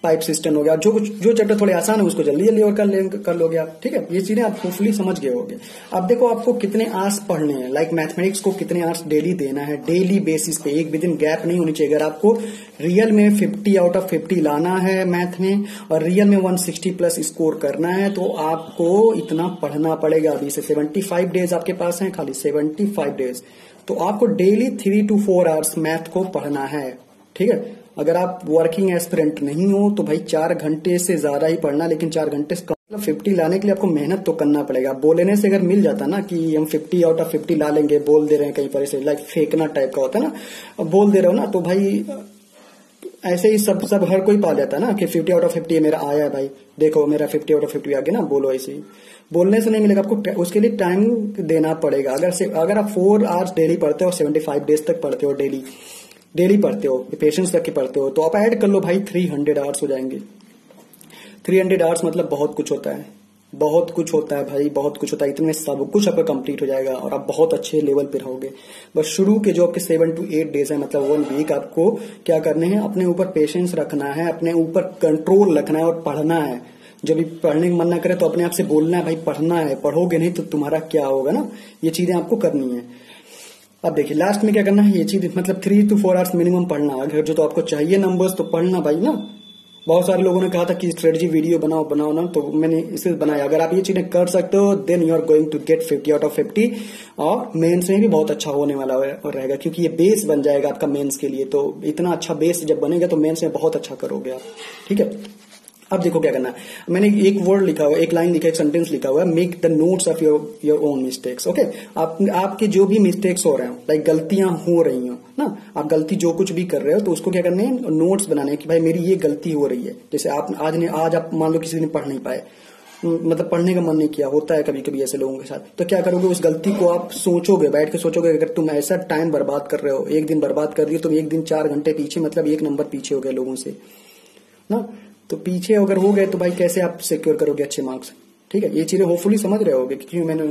पाइप सिस्टम हो गया, जो चैप्टर थोड़े आसान है उसको जल्दी जल्दी और कर लोगे आप, ठीक है। ये चीजें आप होपफुली समझ गए होंगे। अब देखो आपको कितने आवर्स पढ़ने हैं, लाइक मैथमेटिक्स को कितने आवर्स डेली देना है, डेली बेसिस पे, एक भी दिन गैप नहीं होनी चाहिए। अगर आपको रियल में 50 आउट ऑफ 50 लाना है मैथ में, और रियल में 160 प्लस स्कोर करना है, तो आपको इतना पढ़ना पड़ेगा। अभी से 75 डेज आपके पास है, खाली 75 डेज, तो आपको डेली 3 to 4 आवर्स मैथ को पढ़ना है, ठीक है। अगर आप वर्किंग एस्पिरेंट नहीं हो तो भाई 4 घंटे से ज्यादा ही पढ़ना, लेकिन 4 घंटे से मतलब 50 लाने के लिए आपको मेहनत तो करना पड़ेगा। बोलने से अगर मिल जाता ना कि हम 50 आउट ऑफ 50 ला लेंगे, बोल दे रहे हैं कहीं पर, ऐसे लाइक फेंकना टाइप का होता है ना, अब बोल दे रहे हो ना, तो भाई ऐसे ही सब हर कोई पा जाता है ना कि 50 आउट ऑफ 50 मेरा आया है, भाई देखो मेरा 50 आउट ऑफ 50 आ गया ना, बोलो ऐसे ही। बोलने से नहीं मिलेगा आपको, उसके लिए टाइम देना पड़ेगा। अगर आप 4 आवर्स डेली पढ़ते हो, 75 डेज तक पढ़ते हो, डेली पढ़ते हो, पेशेंस रख के पढ़ते हो, तो आप ऐड कर लो भाई 300 आवर्स हो जाएंगे। 300 आवर्स मतलब बहुत कुछ होता है, बहुत कुछ होता है भाई, बहुत कुछ होता है। इतने सब कुछ आपका कंप्लीट हो जाएगा और आप बहुत अच्छे लेवल पे रहोगे। बस शुरू के जो आपके 7 to 8 डेज है, मतलब 1 वीक, आपको क्या करने हैं, अपने ऊपर पेशेंस रखना है, अपने ऊपर कंट्रोल रखना है और पढ़ना है। जब भी पढ़ने का मन ना करे तो अपने आप से बोलना है भाई पढ़ना है, पढ़ोगे नहीं तो तुम्हारा क्या होगा ना, ये चीजें आपको करनी है। अब देखिए लास्ट में क्या करना है, ये चीज मतलब 3 to 4 आवर्स मिनिमम पढ़ना। अगर जो तो आपको चाहिए नंबर्स तो पढ़ना भाई ना, बहुत सारे लोगों ने कहा था कि स्ट्रेटजी वीडियो बनाओ ना, तो मैंने इसे बनाया। अगर आप ये चीजें कर सकते हो then you are going to get 50 out of 50 और मेंस में भी बहुत अच्छा होने वाला रहेगा, क्योंकि ये बेस बन जाएगा आपका मेंस के लिए। तो इतना अच्छा बेस जब बनेगा तो मेंस में बहुत अच्छा करोगे आप, ठीक है। अब देखो क्या करना है, मैंने एक वर्ड लिखा हुआ, एक लाइन लिखा, एक सेंटेंस लिखा हुआ है, make the notes of your own mistakes. Okay, आपके जो भी मिस्टेक्स हो रहे हो, लाइक गलतियां हो रही हो ना, आप गलती जो कुछ भी कर रहे हो तो उसको क्या करना है, नोट्स बनाने हैं कि भाई मेरी ये गलती हो रही है। जैसे आप आज आप मान लो किसी दिन पढ़ नहीं पाए, मतलब पढ़ने का मन नहीं किया, होता है कभी कभी ऐसे लोगों के साथ, तो क्या करोगे, उस गलती को आप सोचोगे, बैठ के सोचोगे। अगर तुम ऐसा टाइम बर्बाद कर रहे हो, एक दिन बर्बाद कर दिए, तुम एक दिन 4 घंटे पीछे, मतलब 1 नंबर पीछे हो गए लोगों से ना, तो पीछे अगर हो गए तो भाई कैसे आप सिक्योर करोगे अच्छे मार्क्स, ठीक है। ये चीजें होपफुली समझ रहे होगे, क्योंकि मैंने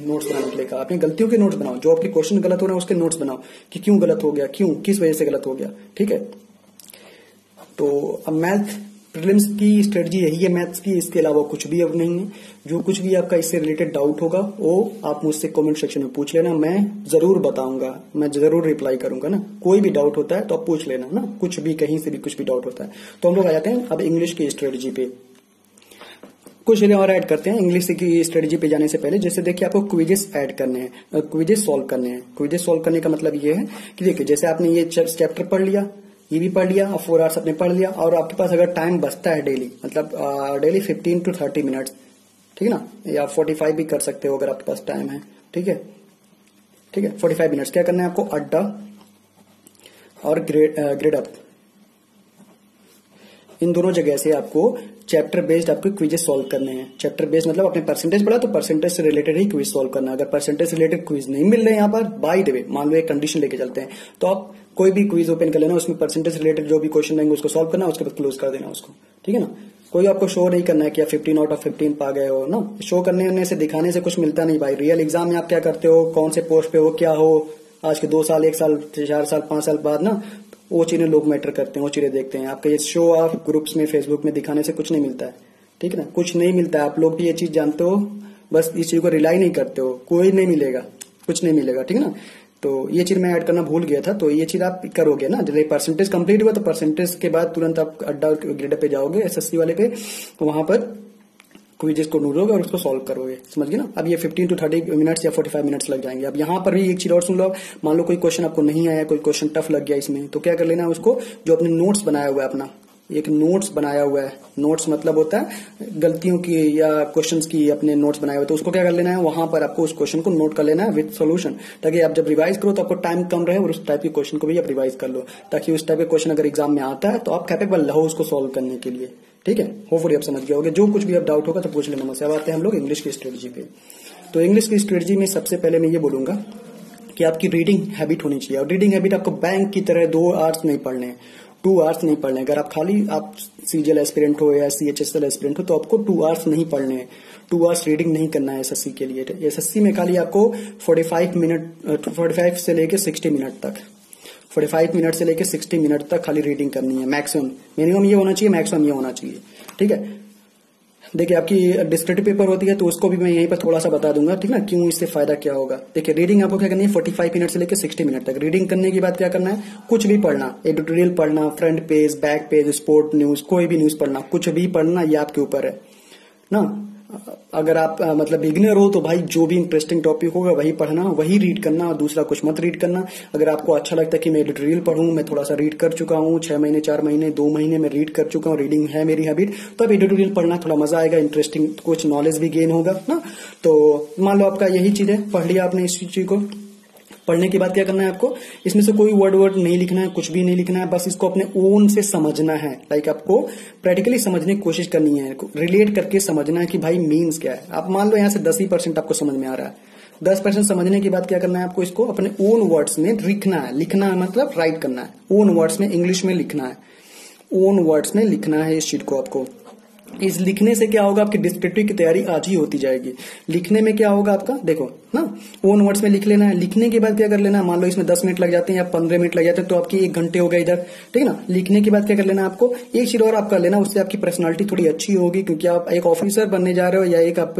नोट्स बनाने के लिए कहा। अपनी गलतियों के नोट्स बनाओ, जो आपके क्वेश्चन गलत हो रहे हैं उसके नोट्स बनाओ कि क्यों गलत हो गया, क्यों, किस वजह से गलत हो गया, ठीक है। तो अब मैथ प्रीलिम्स की स्ट्रेटजी यही है मैथ्स की, इसके अलावा कुछ भी अब नहीं है। जो कुछ भी आपका इससे रिलेटेड डाउट होगा वो आप मुझसे कमेंट सेक्शन में पूछ लेना, मैं जरूर बताऊंगा, मैं जरूर रिप्लाई करूंगा ना। कोई भी डाउट होता है तो आप पूछ लेना ना, कुछ भी कहीं से भी कुछ भी डाउट होता है। तो हम लोग आ जाते हैं अब इंग्लिश की स्ट्रेटजी पे, कुछ चीजें और ऐड करते हैं इंग्लिश की स्ट्रेटजी पे जाने से पहले। जैसे देखिए आपको क्विजेस ऐड करने हैं, क्विजेस सॉल्व करने हैं। क्विजेस सॉल्व करने का मतलब ये है कि देखिए जैसे आपने ये चैप्टर पढ़ लिया, ये भी पढ़ लिया और 4 आवर्स आपने पढ़ लिया, और आपके पास अगर टाइम बचता है डेली, मतलब डेली 15 to 30 मिनट्स, ठीक है ना, या 45 भी कर सकते हो अगर आपके पास टाइम है, ठीक है, ठीक है। 45 मिनट्स क्या करना है आपको, अड्डा और ग्रेड अप, इन दोनों जगह से आपको चैप्टर बेस्ड आपको क्विजेस सॉल्व करने हैं। चैप्टर बेस्ड मतलब आपने परसेंटेज पढ़ा तो परसेंटेज से रिलेटेड ही क्विज सॉल्व करना है। अगर परसेंटेज से रिलेटेड क्विज नहीं मिल रहे हैं यहाँ पर, बाय द वे मान लो एक कंडीशन लेके चलते हैं, तो आप कोई भी क्विज ओपन कर लेना, उसमें परसेंटेज रिलेटेड जो भी क्वेश्चन रहेंगे उसको सॉल्व करना, उसके बाद क्लोज कर देना उसको, ठीक है ना। कोई आपको शो नहीं करना है कि आप 15 आउट ऑफ 15 पा गए हो ना, शो करने से दिखाने से कुछ मिलता नहीं भाई। रियल एग्जाम में आप क्या करते हो, कौन से पोस्ट पे हो, क्या हो, आज के 2 साल, 1 साल, 4 साल, 5 साल बाद ना, वो चीजें लोग मैटर करते हैं, वो चीजें देखते हैं। आपका ये शो ऑफ ग्रुप्स में, फेसबुक में दिखाने से कुछ नहीं मिलता है, ठीक है ना, कुछ नहीं मिलता है। आप लोग भी ये चीज जानते हो, बस इस चीज को रिलाई नहीं करते हो, कोई नहीं मिलेगा, कुछ नहीं मिलेगा, ठीक है ना। तो ये चीज मैं ऐड करना भूल गया था, तो ये चीज आप करोगे ना। जब परसेंटेज कंप्लीट हुआ तो परसेंटेज के बाद तुरंत आप अड्डा ग्रेड पे जाओगे, एसएससी वाले पे, वहां पर क्विजेस को ढूंढोगे और उसको सॉल्व करोगे, समझ गए ना। अब ये 15 to 30 मिनट्स या 45 मिनट्स लग जाएंगे। अब यहाँ पर भी एक चीज और सुन लो, मान लो कोई क्वेश्चन आपको नहीं आया, कोई क्वेश्चन टफ लग गया इसमें, तो क्या कर लेना है उसको, जो अपने नोट्स बनाया हुआ है, अपना एक नोट्स बनाया हुआ है, नोट्स मतलब होता है गलतियों की या क्वेश्चंस की, अपने नोट्स बनाए हुए, तो उसको क्या कर लेना है, वहां पर आपको उस क्वेश्चन को नोट कर लेना है विद सॉल्यूशन, ताकि आप जब रिवाइज करो तो आपको टाइम कम रहे और उस टाइप के क्वेश्चन को भी आप रिवाइज कर लो, ताकि उस टाइप के क्वेश्चन अगर एग्जाम में आता है तो आप कैपेबल हो उसको सॉल्व करने के लिए, ठीक है। होपफुली आप समझ गए होगे। जो कुछ भी आप डाउट होगा तो पूछ लेना मुझसे। अब आते हैं हम लोग इंग्लिश की स्ट्रेटजी पे। तो इंग्लिश की स्ट्रेटजी में सबसे पहले मैं ये बोलूंगा कि आपकी रीडिंग हैबिट होनी चाहिए, और रीडिंग हैबिट आपको बैंक की तरह 2 आवर्स नहीं पढ़ने हैं, 2 आवर्स नहीं पढ़ने। अगर आप खाली आप सीजीएल एस्पिरेंट हो या सीएचएसएल एस्पिरेंट हो तो आपको 2 आवर्स नहीं पढ़ने हैं, 2 आवर्स रीडिंग नहीं करना है एसएससी के लिए। एसएससी में खाली आपको 45 से लेके 60 मिनट तक, 45 मिनट से लेके 60 मिनट तक खाली रीडिंग करनी है मैक्सिमम। मिनिमम ये होना चाहिए, मैक्सिमम ये होना चाहिए, ठीक है। देखिए आपकी डिस्क्रिप्टिव पेपर होती है तो उसको भी मैं यहीं पर थोड़ा सा बता दूंगा, ठीक ना, क्यों इससे फायदा क्या होगा। देखिए रीडिंग आपको क्या करनी है, 45 मिनट से लेकर 60 मिनट तक रीडिंग करने के बाद क्या करना है, कुछ भी पढ़ना, एडिटोरियल पढ़ना, front page, back page, sport news, कोई भी न्यूज पढ़ना, कुछ भी पढ़ना, ये आपके ऊपर है ना। अगर आप मतलब बिगिनर हो तो भाई जो भी इंटरेस्टिंग टॉपिक होगा वही पढ़ना, वही रीड करना, और दूसरा कुछ मत रीड करना। अगर आपको अच्छा लगता है कि मैं एडिटोरियल पढ़ूं, मैं थोड़ा सा रीड कर चुका हूं, 6 महीने, 4 महीने, 2 महीने में रीड कर चुका हूं, रीडिंग है मेरी हैबिट, तो अब एडिटोरियल पढ़ना थोड़ा मजा आएगा, इंटरेस्टिंग कुछ नॉलेज भी गेन होगा ना। तो मान लो आपका यही चीज है, पढ़ लिया आपने इस चीज को, पढ़ने के बाद क्या करना है आपको, इसमें से कोई वर्ड नहीं लिखना है, कुछ भी नहीं लिखना है, बस इसको अपने ओन से समझना है। लाइक आपको प्रैक्टिकली समझने की कोशिश करनी है, रिलेट करके समझना है कि भाई मीन्स क्या है। आप मान लो यहाँ से 10% आपको समझ में आ रहा है, 10% समझने के बाद क्या करना है आपको, इसको अपने ओन वर्ड्स में लिखना है। लिखना है मतलब राइट करना है, ओन वर्ड्स में इंग्लिश में लिखना है, ओन वर्ड्स में लिखना है इस चीज को आपको। इस लिखने से क्या होगा, आपकी डिस्क्रिप्टिव की तैयारी आज ही होती जाएगी। लिखने में क्या होगा आपका, देखो ना, ओन वर्ड्स में लिख लेना है। लिखने के बाद क्या कर लेना है, मान लो इसमें 10 मिनट लग जाते हैं या 15 मिनट लग जाते हैं तो आपकी 1 घंटे हो गए इधर, ठीक है ना। लिखने के बाद क्या कर लेना है आपको, एक चीज और आप कर लेना, उससे आपकी पर्सनालिटी थोड़ी अच्छी होगी, क्योंकि आप एक ऑफिसर बनने जा रहे हो या एक आप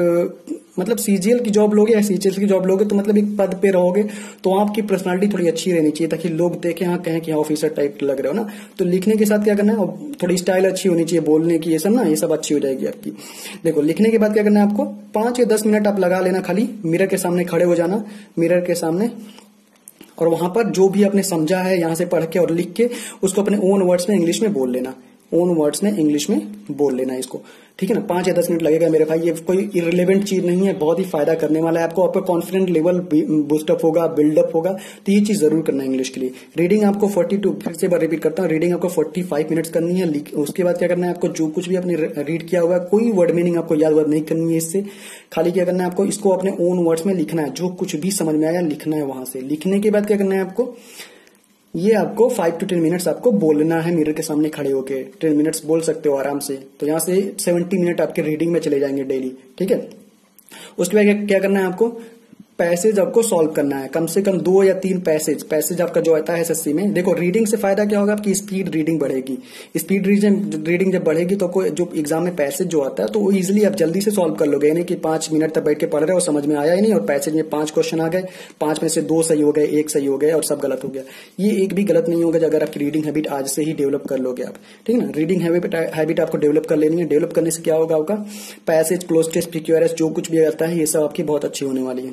मतलब सीजीएल की जॉब लोगे या सीजीएल की जॉब लोगे तो मतलब एक पद पे रहोगे, तो आपकी पर्सनालिटी थोड़ी अच्छी रहनी चाहिए ताकि लोग देखें, हाँ कहें कि हाँ ऑफिसर टाइप लग रहे हो ना। तो लिखने के साथ क्या करना है, थोड़ी स्टाइल अच्छी होनी चाहिए बोलने की, ये सब ना, ये सब अच्छी हो जाएगी आपकी। देखो लिखने के बाद क्या करना है आपको, 5 या 10 मिनट आप लगा लेना, खाली मिरर के सामने खड़े हो जाना, मिरर के सामने, और वहां पर जो भी आपने समझा है यहां से पढ़ के और लिख के उसको अपने ओन वर्ड्स में इंग्लिश में बोल लेना, ओन वर्ड्स में इंग्लिश में बोल लेना इसको, ठीक है ना। 5 या 10 मिनट लगेगा मेरे भाई, ये कोई इररिलेवेंट चीज नहीं है, बहुत ही फायदा करने वाला है आपको, आपका कॉन्फिडेंट लेवल बूस्टअप होगा, बिल्डअप होगा। तो ये चीज जरूर करना है इंग्लिश के लिए। रीडिंग आपको 42, फिर से बार रिपीट करता हूँ, रीडिंग आपको 45 मिनट्स करनी है। उसके बाद क्या करना है आपको, जो कुछ भी आपने रीड किया हुआ है कोई वर्ड मीनिंग आपको याद वर्ड नहीं करनी है इससे, खाली क्या करना है आपको, इसको अपने ओन वर्ड्स में लिखना है, जो कुछ भी समझ में आया लिखना है वहां से। लिखने के बाद क्या करना है आपको, ये आपको 5 to 10 मिनट्स आपको बोलना है मिरर के सामने खड़े होके, 10 मिनट्स बोल सकते हो आराम से। तो यहाँ से 70 मिनट आपके रीडिंग में चले जाएंगे डेली, ठीक है। उसके बाद क्या करना है आपको, पैसेज आपको सॉल्व करना है, कम से कम 2 या 3 पैसेज आपका जो आता है एसएससी में। देखो रीडिंग से फायदा क्या होगा, आपकी स्पीड रीडिंग बढ़ेगी, स्पीड रीडिंग जब बढ़ेगी तो कोई जो एग्जाम में पैसेज जो आता है तो वो इजिली आप जल्दी से सॉल्व कर लोगे, यानी कि 5 मिनट तक बैठ के पढ़ रहे हो, समझ में आया ही नहीं, और पैसेज में 5 क्वेश्चन आ गए, 5 में से 2 सही हो गए, 1 सही हो गया और सब गलत हो गया। ये एक भी गलत नहीं होगा अगर आपकी रीडिंग हैबिट आज से ही डेवलप कर लोगे आप, ठीक है ना। रीडिंग हैबिट आपको डेवलप कर लेनी है। डेवलप करने से क्या होगा, आपका पैसेज, क्लोज टेस्ट, PQRS जो कुछ भी आता है ये सब आपकी बहुत अच्छी होने वाली है,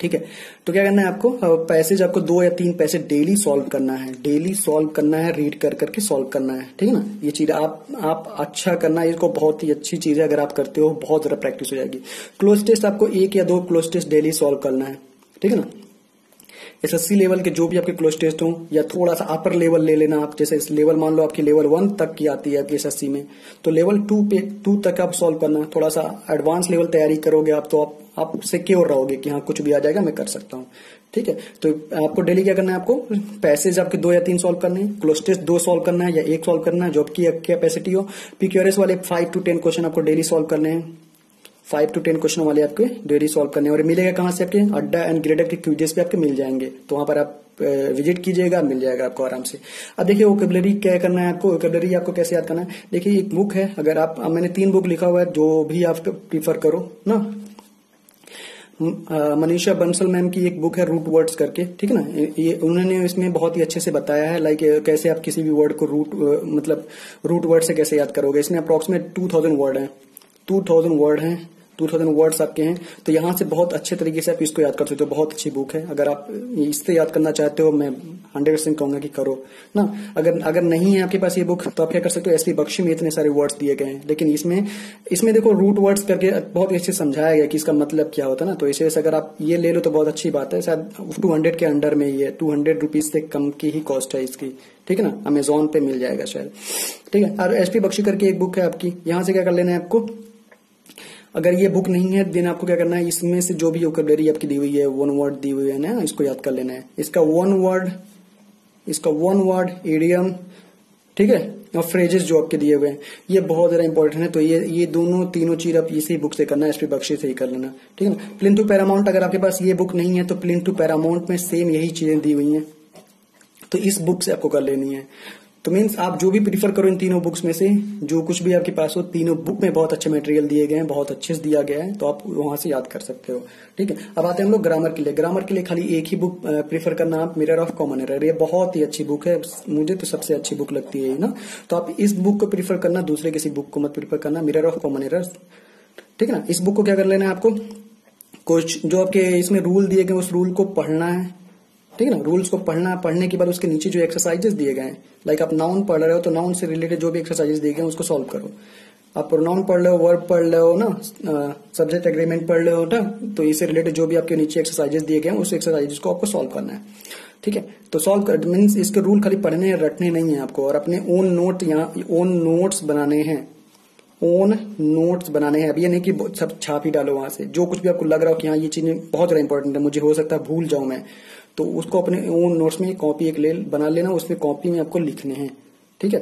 ठीक है। तो क्या करना है आपको, पैसेज आपको 2 या 3 पैसेज डेली सॉल्व करना है, डेली सॉल्व करना है, रीड कर करके सॉल्व करना है, ठीक है ना। ये चीज आप अच्छा करना है, इसको बहुत ही अच्छी चीज है, अगर आप करते हो बहुत ज्यादा प्रैक्टिस हो जाएगी। क्लोज टेस्ट आपको 1 या 2 क्लोज टेस्ट डेली सॉल्व करना है, ठीक है ना। एसएससी लेवल के जो भी आपके क्लोज टेस्ट हो या थोड़ा सा अपर लेवल ले लेना आप, जैसे इस लेवल मान लो आपकी लेवल 1 तक की आती है आपकी एसएससी में, तो लेवल 2 तक आप सॉल्व करना। थोड़ा सा एडवांस लेवल तैयारी करोगे आप तो आप सिक्योर रहोगे कि हाँ कुछ भी आ जाएगा मैं कर सकता हूँ, ठीक है। तो आपको डेली क्या करना है, आपको पैसेज आपके 2 या 3 सॉल्व करने हैं, क्लोज टेस्ट 2 सॉल्व करना है या 1 सॉल्व करना है जो आपकी कैपेसिटी हो। PQRS वाले 5 to 10 क्वेश्चन आपको डेली सॉल्व करने हैं, 5 to 10 क्वेश्चन वाले आपके डेली सॉल्व करने, और मिलेगा कहां से, आपके अड्डा एंड ग्रेडर के क्यूजेस पे आपके मिल जाएंगे, तो वहां पर आप विजिट कीजिएगा, मिल जाएगा आपको आराम से। अब देखिए वोकैबुलरी क्या करना है आपको, वोकैबुलरी आपको कैसे याद करना है। देखिए एक बुक है, अगर आप, मैंने 3 बुक लिखा हुआ है, जो भी आप प्रीफर करो ना। मनीषा बंसल मैम की एक बुक है रूट वर्ड्स करके, ठीक है ना। ये उन्होंने इसमें बहुत ही अच्छे से बताया है, लाइक कैसे आप किसी भी वर्ड को रूट वर्ड से कैसे याद करोगे। इसमें अप्रोक्सीमेट 2000 वर्ड है, 2000 वर्ड हैं, 2000 वर्ड्स आपके हैं, तो यहां से बहुत अच्छे तरीके से आप इसको याद कर सकते हो। बहुत अच्छी बुक है, अगर आप इससे याद करना चाहते हो मैं 100% कहूंगा कि करो ना। अगर नहीं है आपके पास ये बुक तो आप क्या कर सकते हो, एसपी बख्शी में इतने सारे वर्ड्स दिए गए हैं, लेकिन इसमें देखो रूट वर्ड्स करके बहुत अच्छे से समझाया गया कि इसका मतलब क्या होता है ना। तो इस वजह से अगर आप ये ले लो तो बहुत अच्छी बात है। शायद 200 के अंडर में, ये 200 रुपीज से कम की ही कॉस्ट है इसकी, ठीक है ना। अमेजोन पे मिल जाएगा शायद, ठीक है। और एसपी बख्शी करके एक बुक है आपकी, यहां से क्या कर लेना है आपको, अगर ये बुक नहीं है देन आपको क्या करना है, इसमें से जो भी वोकैबुलरी आपकी दी हुई है, 1 वर्ड दी हुई है ना, इसको याद कर लेना है। इसका वन वर्ड इडियम, ठीक है, और फ्रेजेस जो आपके दिए हुए हैं ये बहुत ज्यादा इंपॉर्टेंट है। तो ये तीनों चीज आप इसी बुक से करना है, एसपी बख्शी से ही कर लेना, ठीक है ना। प्लिंथ टू पैरामाउंट, अगर आपके पास ये बुक नहीं है तो प्लिंथ टू पैरामाउंट में सेम यही चीजें दी हुई हैं, तो इस बुक से आपको कर लेनी है। तो मीन्स आप जो भी प्रीफर करो इन तीनों बुक्स में से, जो कुछ भी आपके पास हो, तीनों बुक में बहुत अच्छे मटेरियल दिए गए हैं, बहुत अच्छे से दिया गया है, तो आप वहां से याद कर सकते हो, ठीक है। अब आते हैं हम लोग ग्रामर के लिए। ग्रामर के लिए खाली एक ही बुक प्रीफर करना आप, मिरर ऑफ कॉमन एरर। ये बहुत ही अच्छी बुक है, मुझे तो सबसे अच्छी बुक लगती है ना। तो आप इस बुक को प्रीफर करना, दूसरे किसी बुक को मत प्रीफर करना, मिरर ऑफ कॉमन एरर, ठीक है ना। इस बुक को क्या कर लेना है आपको, कुछ जो आपके इसमें रूल दिए गए उस रूल को पढ़ना है, ठीक है ना। रूल्स को पढ़ने के बाद उसके नीचे जो एक्सरसाइजेस दिए गए हैं, लाइक आप नाउन पढ़ रहे हो तो नाउन से रिलेटेड जो भी एक्सरसाइजेस दिए गए हैं उसको सॉल्व करो। आप प्रोनाउन पढ़ रहे हो, वर्ब पढ़ रहे हो ना, सब्जेक्ट एग्रीमेंट पढ़ रहे हो ना, तो इससे रिलेटेड जो भी आपके नीचे एक्सरसाइजेस दिए गए हैं उस एक्सरसाइजेस को आपको सॉल्व करना है, ठीक है। तो सॉल्व कर मीन्स इसके रूल खाली पढ़ने हैं, रटने नहीं है आपको, और अपने ओन नोट्स बनाने हैं, अब ये नहीं कि सब छाप ही डालो वहां से। जो कुछ भी आपको लग रहा हो कि हाँ ये चीजें बहुत ज्यादा इंपॉर्टेंट है, मुझे हो सकता है भूल जाऊं मैं, तो उसको अपने ओन नोट्स में कॉपी बना लेना, उसमें कॉपी में आपको लिखने हैं, ठीक है।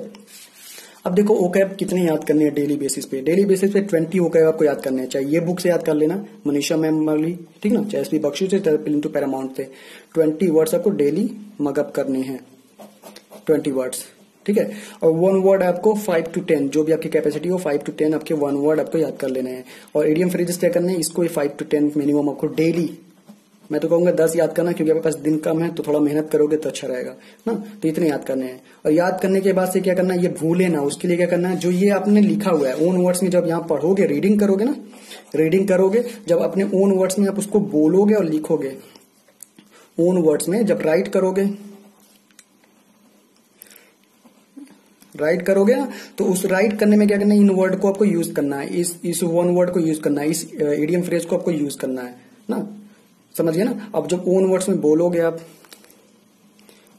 अब देखो ओकैब कितने याद करने हैं डेली बेसिस पे। 20 ओकैब आपको याद करने हैं, चाहे ये बुक से याद कर लेना मनीषा मैम वाली, ठीक ना, चाहे एसपी बख्शी से, चाहे प्लिंथ टू पैरामाउंट से। 20 वर्ड्स आपको डेली मगअप करने हैं, 20 वर्ड्स, ठीक है। और 1 वर्ड आपको 5 to 10 जो भी आपकी कैपेसिटी हो 5 to 10 आपके 1 वर्ड आपको याद कर लेने हैं। और इडियम फ्रेजेस क्या करने हैं, इसको 5 to 10 मिनिमम आपको डेली, मैं तो कहूंगा 10 याद करना, क्योंकि आपके पास दिन कम है तो थोड़ा मेहनत करोगे तो अच्छा रहेगा ना। तो इतने याद करने हैं। और याद करने के बाद से क्या करना है, ये भूले ना, उसके लिए क्या करना है, जो ये आपने लिखा हुआ है ओन वर्ड्स में, जब यहाँ पढ़ोगे रीडिंग करोगे ना, रीडिंग करोगे जब अपने ओन वर्ड्स में आप उसको बोलोगे और लिखोगे, ओन वर्ड्स में जब राइट करोगे ना, तो उस राइट करने में क्या करना है, इन वर्ड को आपको यूज करना है, इस वन वर्ड को यूज करना है, इस इडियम फ्रेज को आपको यूज करना है ना, समझ गए ना। अब जब ओन वर्ड्स में बोलोगे, आप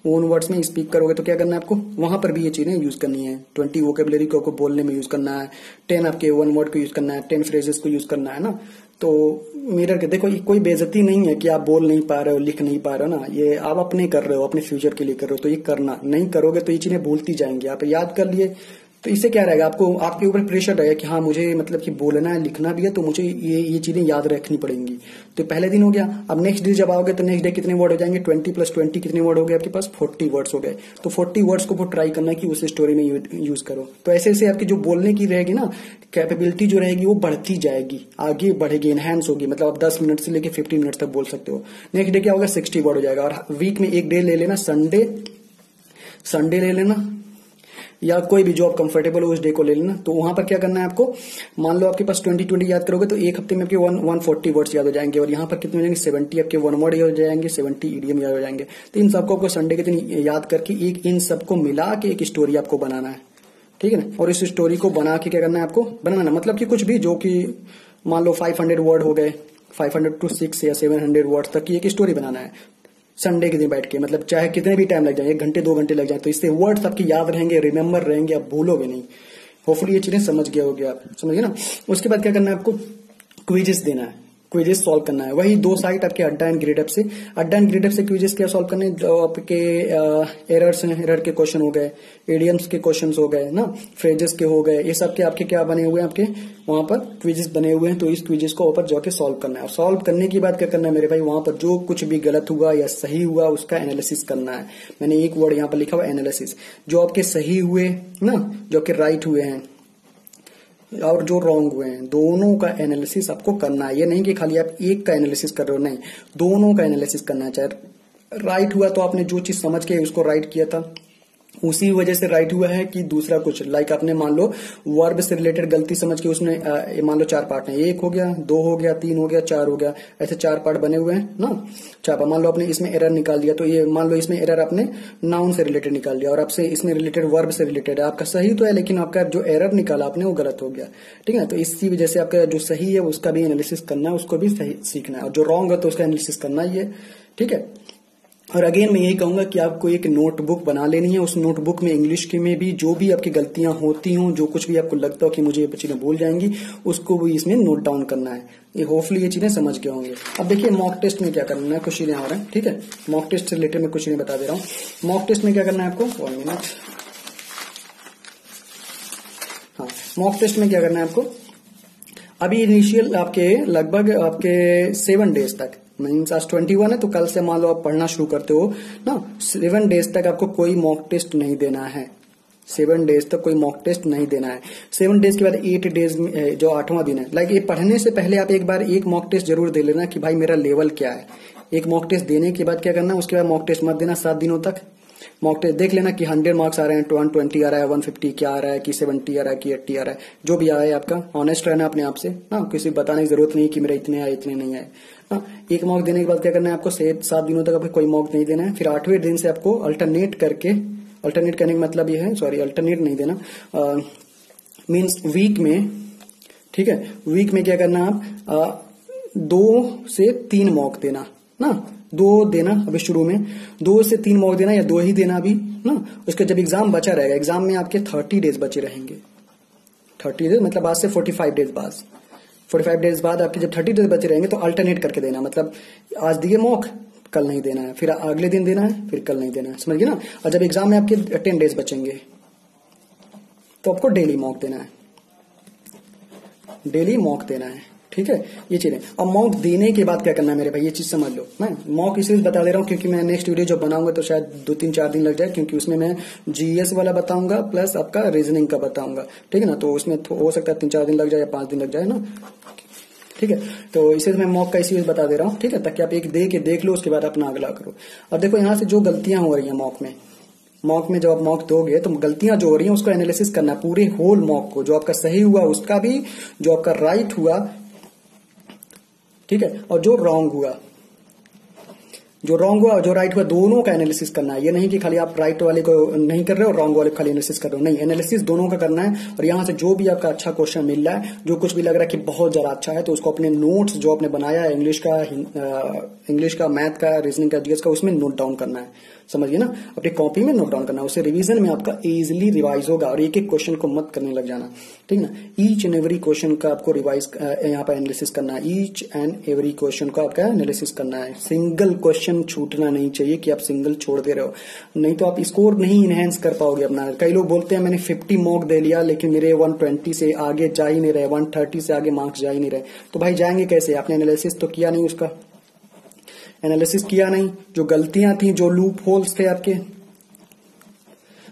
ओन वर्ड्स में स्पीक करोगे तो क्या करना है आपको, वहां पर भी ये चीजें यूज करनी है। 20 वोकेबलरी को आपको बोलने में यूज करना है, 10 आपके वन वर्ड को यूज करना है, 10 फ्रेजेस को यूज करना है ना। तो मिरर के देखो, कोई बेइज्जती नहीं है कि आप बोल नहीं पा रहे हो, लिख नहीं पा रहे हो ना, ये आप अपने कर रहे हो, अपने फ्यूचर के लिए कर रहे हो, तो ये करना, नहीं करोगे तो ये चीजें भूलती जाएंगी। आप याद कर लिए तो इससे क्या रहेगा, आपको आपके ऊपर प्रेशर रहेगा कि हाँ मुझे मतलब कि बोलना है, लिखना भी है, तो मुझे ये चीजें याद रखनी पड़ेंगी। तो पहले दिन हो गया। अब नेक्स्ट डे जब आओगे तो नेक्स्ट डे कितने वर्ड हो जाएंगे, 20 + 20 कितने वर्ड हो गए आपके पास, 40 वर्ड्स हो गए। तो 40 वर्ड्स को ट्राई करना है कि उस स्टोरी में यूज करो। तो ऐसे ऐसे आपकी जो बोलने की रहेगी ना कैपेबिलिटी जो रहेगी वो बढ़ती जाएगी, आगे बढ़ेगी, एनहांस होगी। मतलब आप 10 मिनट से लेकर 15 मिनट तक बोल सकते हो। नेक्स्ट डे क्या होगा, 60 वर्ड हो जाएगा। और वीक में एक डे ले लेना, संडे ले लेना, या कोई भी जो आप कंफर्टेबल हो उस डे को ले लेना। तो वहां पर क्या करना है आपको, मान लो आपके पास 20 याद करोगे तो एक हफ्ते में आपके 140 वर्ड्स याद हो जाएंगे। और यहाँ पर कितने हो जाएंगे, 70 आपके वन वर्ड याद हो जाएंगे, 70 इडियम याद हो जाएंगे। तो इन सबको आपको संडे के दिन याद करके एक इन सबको मिला के एक स्टोरी आपको बनाना है, ठीक है ना। और इस स्टोरी को बना के क्या करना है आपको, बनाना मतलब कि कुछ भी जो कि मान लो 500 वर्ड हो गए, 500 to 6 या 700 वर्ड तक की एक स्टोरी बनाना है संडे के दिन बैठ के। मतलब चाहे कितने भी टाइम लग जाए, 1 घंटे 2 घंटे लग जाए, तो इससे वर्ड्स आपके याद रहेंगे, रिमेंबर रहेंगे, आप भूलोगे नहीं। होपफुली ये चीजें समझ गए होगे आप, समझ गए ना। उसके बाद क्या करना है आपको, क्विजेस देना है, क्विजेस सॉल्व करना है। वही 2 साइट आपके अड्डा एंड ग्रेडअप से, अड्डा एंड ग्रेडअप से क्विजेस क्या सॉल्व करने, जो आपके एरर्स हैं, एरर के क्वेश्चन हो गए, इडियम्स के क्वेश्चन हो गए ना, फ्रेजेस के हो गए, ये सब के आपके क्या बने हुए हैं, आपके वहां पर क्विजेस बने हुए हैं। तो इस क्विजेस को ऊपर जाके सॉल्व करना है। और सॉल्व करने के बाद क्या करना है मेरे भाई, वहां पर जो कुछ भी गलत हुआ या सही हुआ उसका एनालिसिस करना है। मैंने एक वर्ड यहाँ पर लिखा हुआ एनालिसिस, जो आपके सही हुए ना, जो आपके राइट हुए हैं और जो रॉन्ग हुए हैं, दोनों का एनालिसिस आपको करना है। ये नहीं कि खाली आप एक का एनालिसिस कर रहे हो, नहीं, दोनों का एनालिसिस करना है। चाहे राइट हुआ तो आपने जो चीज समझ के उसको राइट किया था उसी वजह से राइट हुआ है, कि दूसरा कुछ लाइक आपने मान लो वर्ब से रिलेटेड गलती समझ के उसमें मान लो 4 पार्ट है, 1 हो गया, 2 हो गया, 3 हो गया, 4 हो गया, ऐसे 4 पार्ट बने हुए हैं ना। 4 मान लो आपने इसमें एरर निकाल दिया, तो ये मान लो इसमें एरर आपने नाउन से रिलेटेड निकाल दिया और आपसे इसमें रिलेटेड वर्ब से रिलेटेड है। आपका सही तो है लेकिन आपका जो एरर निकाला आपने वो गलत हो गया, ठीक है। तो इसी वजह से आपका जो सही है उसका भी एनालिसिस करना है, उसको भी सही सीखना है, और जो रॉन्ग है तो उसका एनालिसिस करना ही है, ठीक है। और अगेन मैं यही कहूंगा कि आपको एक नोटबुक बना लेनी है। उस नोटबुक में इंग्लिश की में भी जो भी आपकी गलतियां होती हों, जो कुछ भी आपको लगता हो कि मुझे ये चीजें भूल जाएंगी, उसको भी इसमें नोट डाउन करना है। ये होपफुली ये चीजें समझ गए होंगे। अब देखिए मॉक टेस्ट में क्या करना है, कुछ चीजें आ रहा है, ठीक है। मॉक टेस्ट से रिलेटेड मैं कुछ चीजें बता दे रहा हूँ। मॉक टेस्ट में क्या करना है आपको, 1 मिनट। हाँ, मॉक टेस्ट में क्या करना है आपको, अभी इनिशियल आपके लगभग आपके 7 डेज तक, मीन्स आज 21 है तो कल से मान लो आप पढ़ना शुरू करते हो ना, 7 डेज तक आपको कोई मॉक टेस्ट नहीं देना है। 7 डेज तक कोई मॉक टेस्ट नहीं देना है। 7 डेज के बाद 8 डेज में जो 8वां दिन है, लाइक ये पढ़ने से पहले आप एक बार एक मॉक टेस्ट जरूर दे लेना कि भाई मेरा लेवल क्या है। एक मॉक टेस्ट देने के बाद क्या करना, उसके बाद मॉक टेस्ट मत देना 7 दिनों तक। मॉक टेस्ट देख लेना कि 100 मार्क्स आ रहे हैं, 120 आ रहा है, 150 क्या आ रहा है, कि 70 आ रहा है, कि 80 आ रहा है, जो भी आया है आपका ऑनेस्ट रहना अपने आप से ना, किसी को बताने की जरूरत नहीं कि मेरा इतने आए इतने नहीं आए ना। एक मॉक देने के बाद क्या करना है आपको, 7 दिनों तक आपको कोई मॉक नहीं देना है। फिर 8वें दिन से आपको अल्टरनेट करने का मतलब ये है, सॉरी अल्टरनेट नहीं देना, मीन्स वीक में, ठीक है, वीक में क्या करना आप 2 से 3 मॉक देना ना, 2 देना अभी शुरू में, 2 से 3 मॉक देना या 2 ही देना अभी ना। उसके जब एग्जाम बचा रहेगा, एग्जाम में आपके 30 डेज बचे रहेंगे, 30 डेज मतलब आज से 45 डेज बाद, 45 डेज बाद आपके जब 30 डेज बचे रहेंगे तो अल्टरनेट करके देना, मतलब आज दिए मॉक कल नहीं देना है, फिर अगले दिन देना है, फिर कल नहीं देना है, समझ गए ना। और जब एग्जाम में आपके 10 डेज बचेंगे तो आपको डेली मॉक देना है, डेली मॉक देना है, ठीक है, ये चीजें। अब मॉक देने के बाद क्या करना है मेरे भाई, ये चीज समझ लो। मैं मॉक इसलिए बता दे रहा हूँ क्योंकि मैं नेक्स्ट वीडियो जो बनाऊंगा तो शायद 2-3-4 दिन लग जाए, क्योंकि उसमें मैं जीएस वाला बताऊंगा प्लस आपका रीजनिंग का बताऊंगा, ठीक है ना। तो उसमें हो सकता है 3-4 दिन लग जाए या 5 दिन लग जाए ना, ठीक है। तो इसे मैं मॉक का इसी बता दे रहा हूँ, ठीक है, ताकि आप एक देख लो, उसके बाद अपना अगला करो। अब देखो यहाँ से जो गलतियां हो रही है मॉक में जब आप मॉक दोगे तो गलतियां जो हो रही हैं उसको एनालिसिस करना, पूरे होल मॉक को, जो आपका सही हुआ उसका भी, जो आपका राइट हुआ, ठीक है, और जो रॉन्ग हुआ, जो राइट हुआ, दोनों का एनालिसिस करना है। ये नहीं कि खाली आप राइट वाले को नहीं कर रहे हो, रॉन्ग वाले को खाली एनालिसिस कर रहे हो, नहीं, एनालिसिस दोनों का करना है। और यहां से जो भी आपका अच्छा क्वेश्चन मिल रहा है, जो कुछ भी लग रहा है कि बहुत ज्यादा अच्छा है, तो उसको अपने नोट्स जो आपने बनाया है, इंग्लिश का, मैथ का, रीजनिंग का, जीएस का, उसमें नोट डाउन करना है, समझिए ना, अपनी कॉपी में नोट डाउन करना है। उससे रिवीजन में आपका इजीली रिवाइज होगा। और एक एक क्वेश्चन को मत करने लग जाना, ठीक ना। ईच एंड एवरी क्वेश्चन का आपको रिवाइज यहाँ पर एनालिसिस करना है, ईच एंड एवरी क्वेश्चन का आपका एनालिसिस करना है। सिंगल क्वेश्चन छूटना नहीं चाहिए कि आप सिंगल छोड़ दे रहे हो, नहीं तो आप स्कोर नहीं इनहेंस कर पाओगे अपना। कई लोग बोलते हैं मैंने 50 मॉक दे लिया लेकिन मेरे 120 से आगे जा ही नहीं रहे, 130 से आगे मार्क्स जा ही नहीं रहे। तो भाई जाएंगे कैसे, आपने एनालिसिस तो किया नहीं, उसका एनालिसिस किया नहीं। जो गलतियां थी, जो लूप होल्स थे आपके,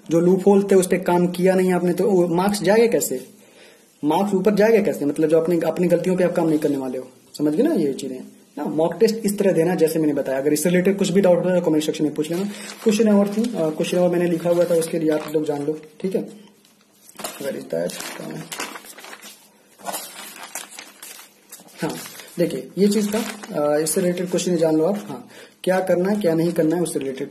जो लूप होल थे उस पर काम किया नहीं आपने, तो मार्क्स जाएगा कैसे, मार्क्स ऊपर जाएगा कैसे, मतलब जो अपनी गलतियों पे आप काम नहीं करने वाले हो, समझ गए ना ये चीजें ना। मॉक टेस्ट इस तरह देना जैसे मैंने बताया। अगर इससे रिलेटेड कुछ भी डाउट हो तो कमेंट सेक्शन में पूछ लेना। क्वेश्चन और थी, क्वेश्चन और मैंने लिखा हुआ था, उसके लिए आप लोग जान लो, ठीक है। वेयर इज दैट, हाँ देखिए ये चीज का इससे रिलेटेड क्वेश्चन जान लो आप। हाँ, क्या करना है क्या नहीं करना है उससे रिलेटेड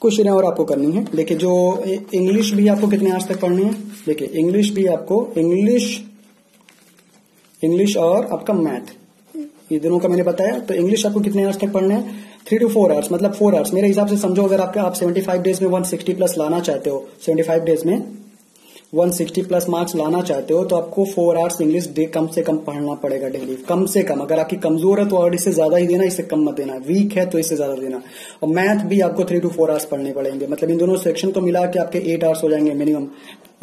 क्वेश्चन और आपको करनी है। देखिए जो इंग्लिश भी आपको कितने आवर्स तक पढ़नी है, देखिए इंग्लिश भी आपको, इंग्लिश और आपका मैथ, ये दोनों का मैंने बताया। तो इंग्लिश आपको कितने आवर्स तक पढ़ने हैं, 3 to 4 आवर्स, मतलब 4 आवर्स मेरे हिसाब से समझो। अगर आप 75 डेज में 160 प्लस लाना चाहते हो, 75 डेज में 160 प्लस मार्क्स लाना चाहते हो, तो आपको 4 आवर्स इंग्लिश कम से कम पढ़ना पड़ेगा डेली, कम से कम। अगर आपकी कमजोर है तो और इससे ज्यादा ही देना, इससे कम मत देना। वीक है तो इससे ज्यादा देना। और मैथ भी आपको 3 to 4 आवर्स पढ़ने पड़ेंगे, मतलब इन दोनों सेक्शन को मिला के आपके 8 आवर्स हो जाएंगे मिनिमम,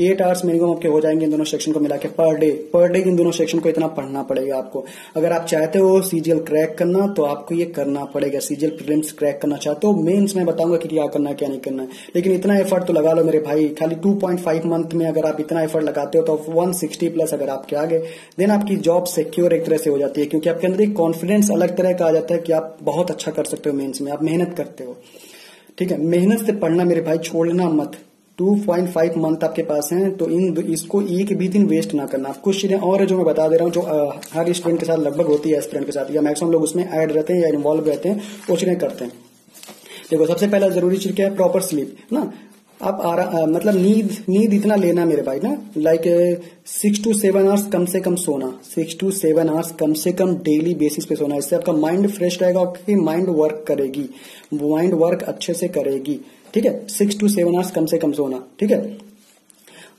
8 आवर्स मिनिमम आपके हो जाएंगे इन दोनों सेक्शन को मिला के पर डे इन दोनों सेक्शन को इतना पढ़ना पड़ेगा आपको। अगर आप चाहते हो सीजीएल क्रैक करना तो आपको ये करना पड़ेगा। सीजीएल प्रीलिम्स क्रैक करना चाहते हो, मेंस में बताऊंगा कि क्या करना है क्या नहीं करना है, लेकिन इतना एफर्ट तो लगा लो मेरे भाई। खाली 2.5 मंथ में अगर आप इतना एफर्ट लगाते हो तो 160 प्लस अगर आपके आगे, देन आपकी जॉब सिक्योर एक तरह से हो जाती है, क्योंकि आपके अंदर एक कॉन्फिडेंस अलग तरह का आ जाता है कि आप बहुत अच्छा कर सकते हो मेंस में, आप मेहनत करते हो, ठीक है। मेहनत से पढ़ना मेरे भाई, छोड़ना मत। 2.5 मंथ आपके पास हैं तो इसको एक भी दिन वेस्ट ना करना। कुछ चीजें और है जो मैं बता दे रहा हूँ, जो हर स्टूडेंट के साथ लगभग होती है, एस्पिरेंट के साथ, या मैक्सिमम लोग उसमें ऐड रहते हैं या इन्वॉल्व रहते हैं, वो चीजें करते हैं। देखो सबसे पहला जरूरी चीज क्या है, प्रॉपर स्लीप ना। आप मतलब नींद इतना लेना मेरे भाई ना, लाइक 6 to 7 आवर्स कम से कम सोना, 6 to 7 आवर्स कम से कम डेली बेसिस पे सोना। इससे आपका माइंड फ्रेश रहेगा, आपकी माइंड वर्क करेगी, माइंड वर्क अच्छे से करेगी, ठीक है। 6 to 7 आवर्स कम से कम सोना, ठीक है।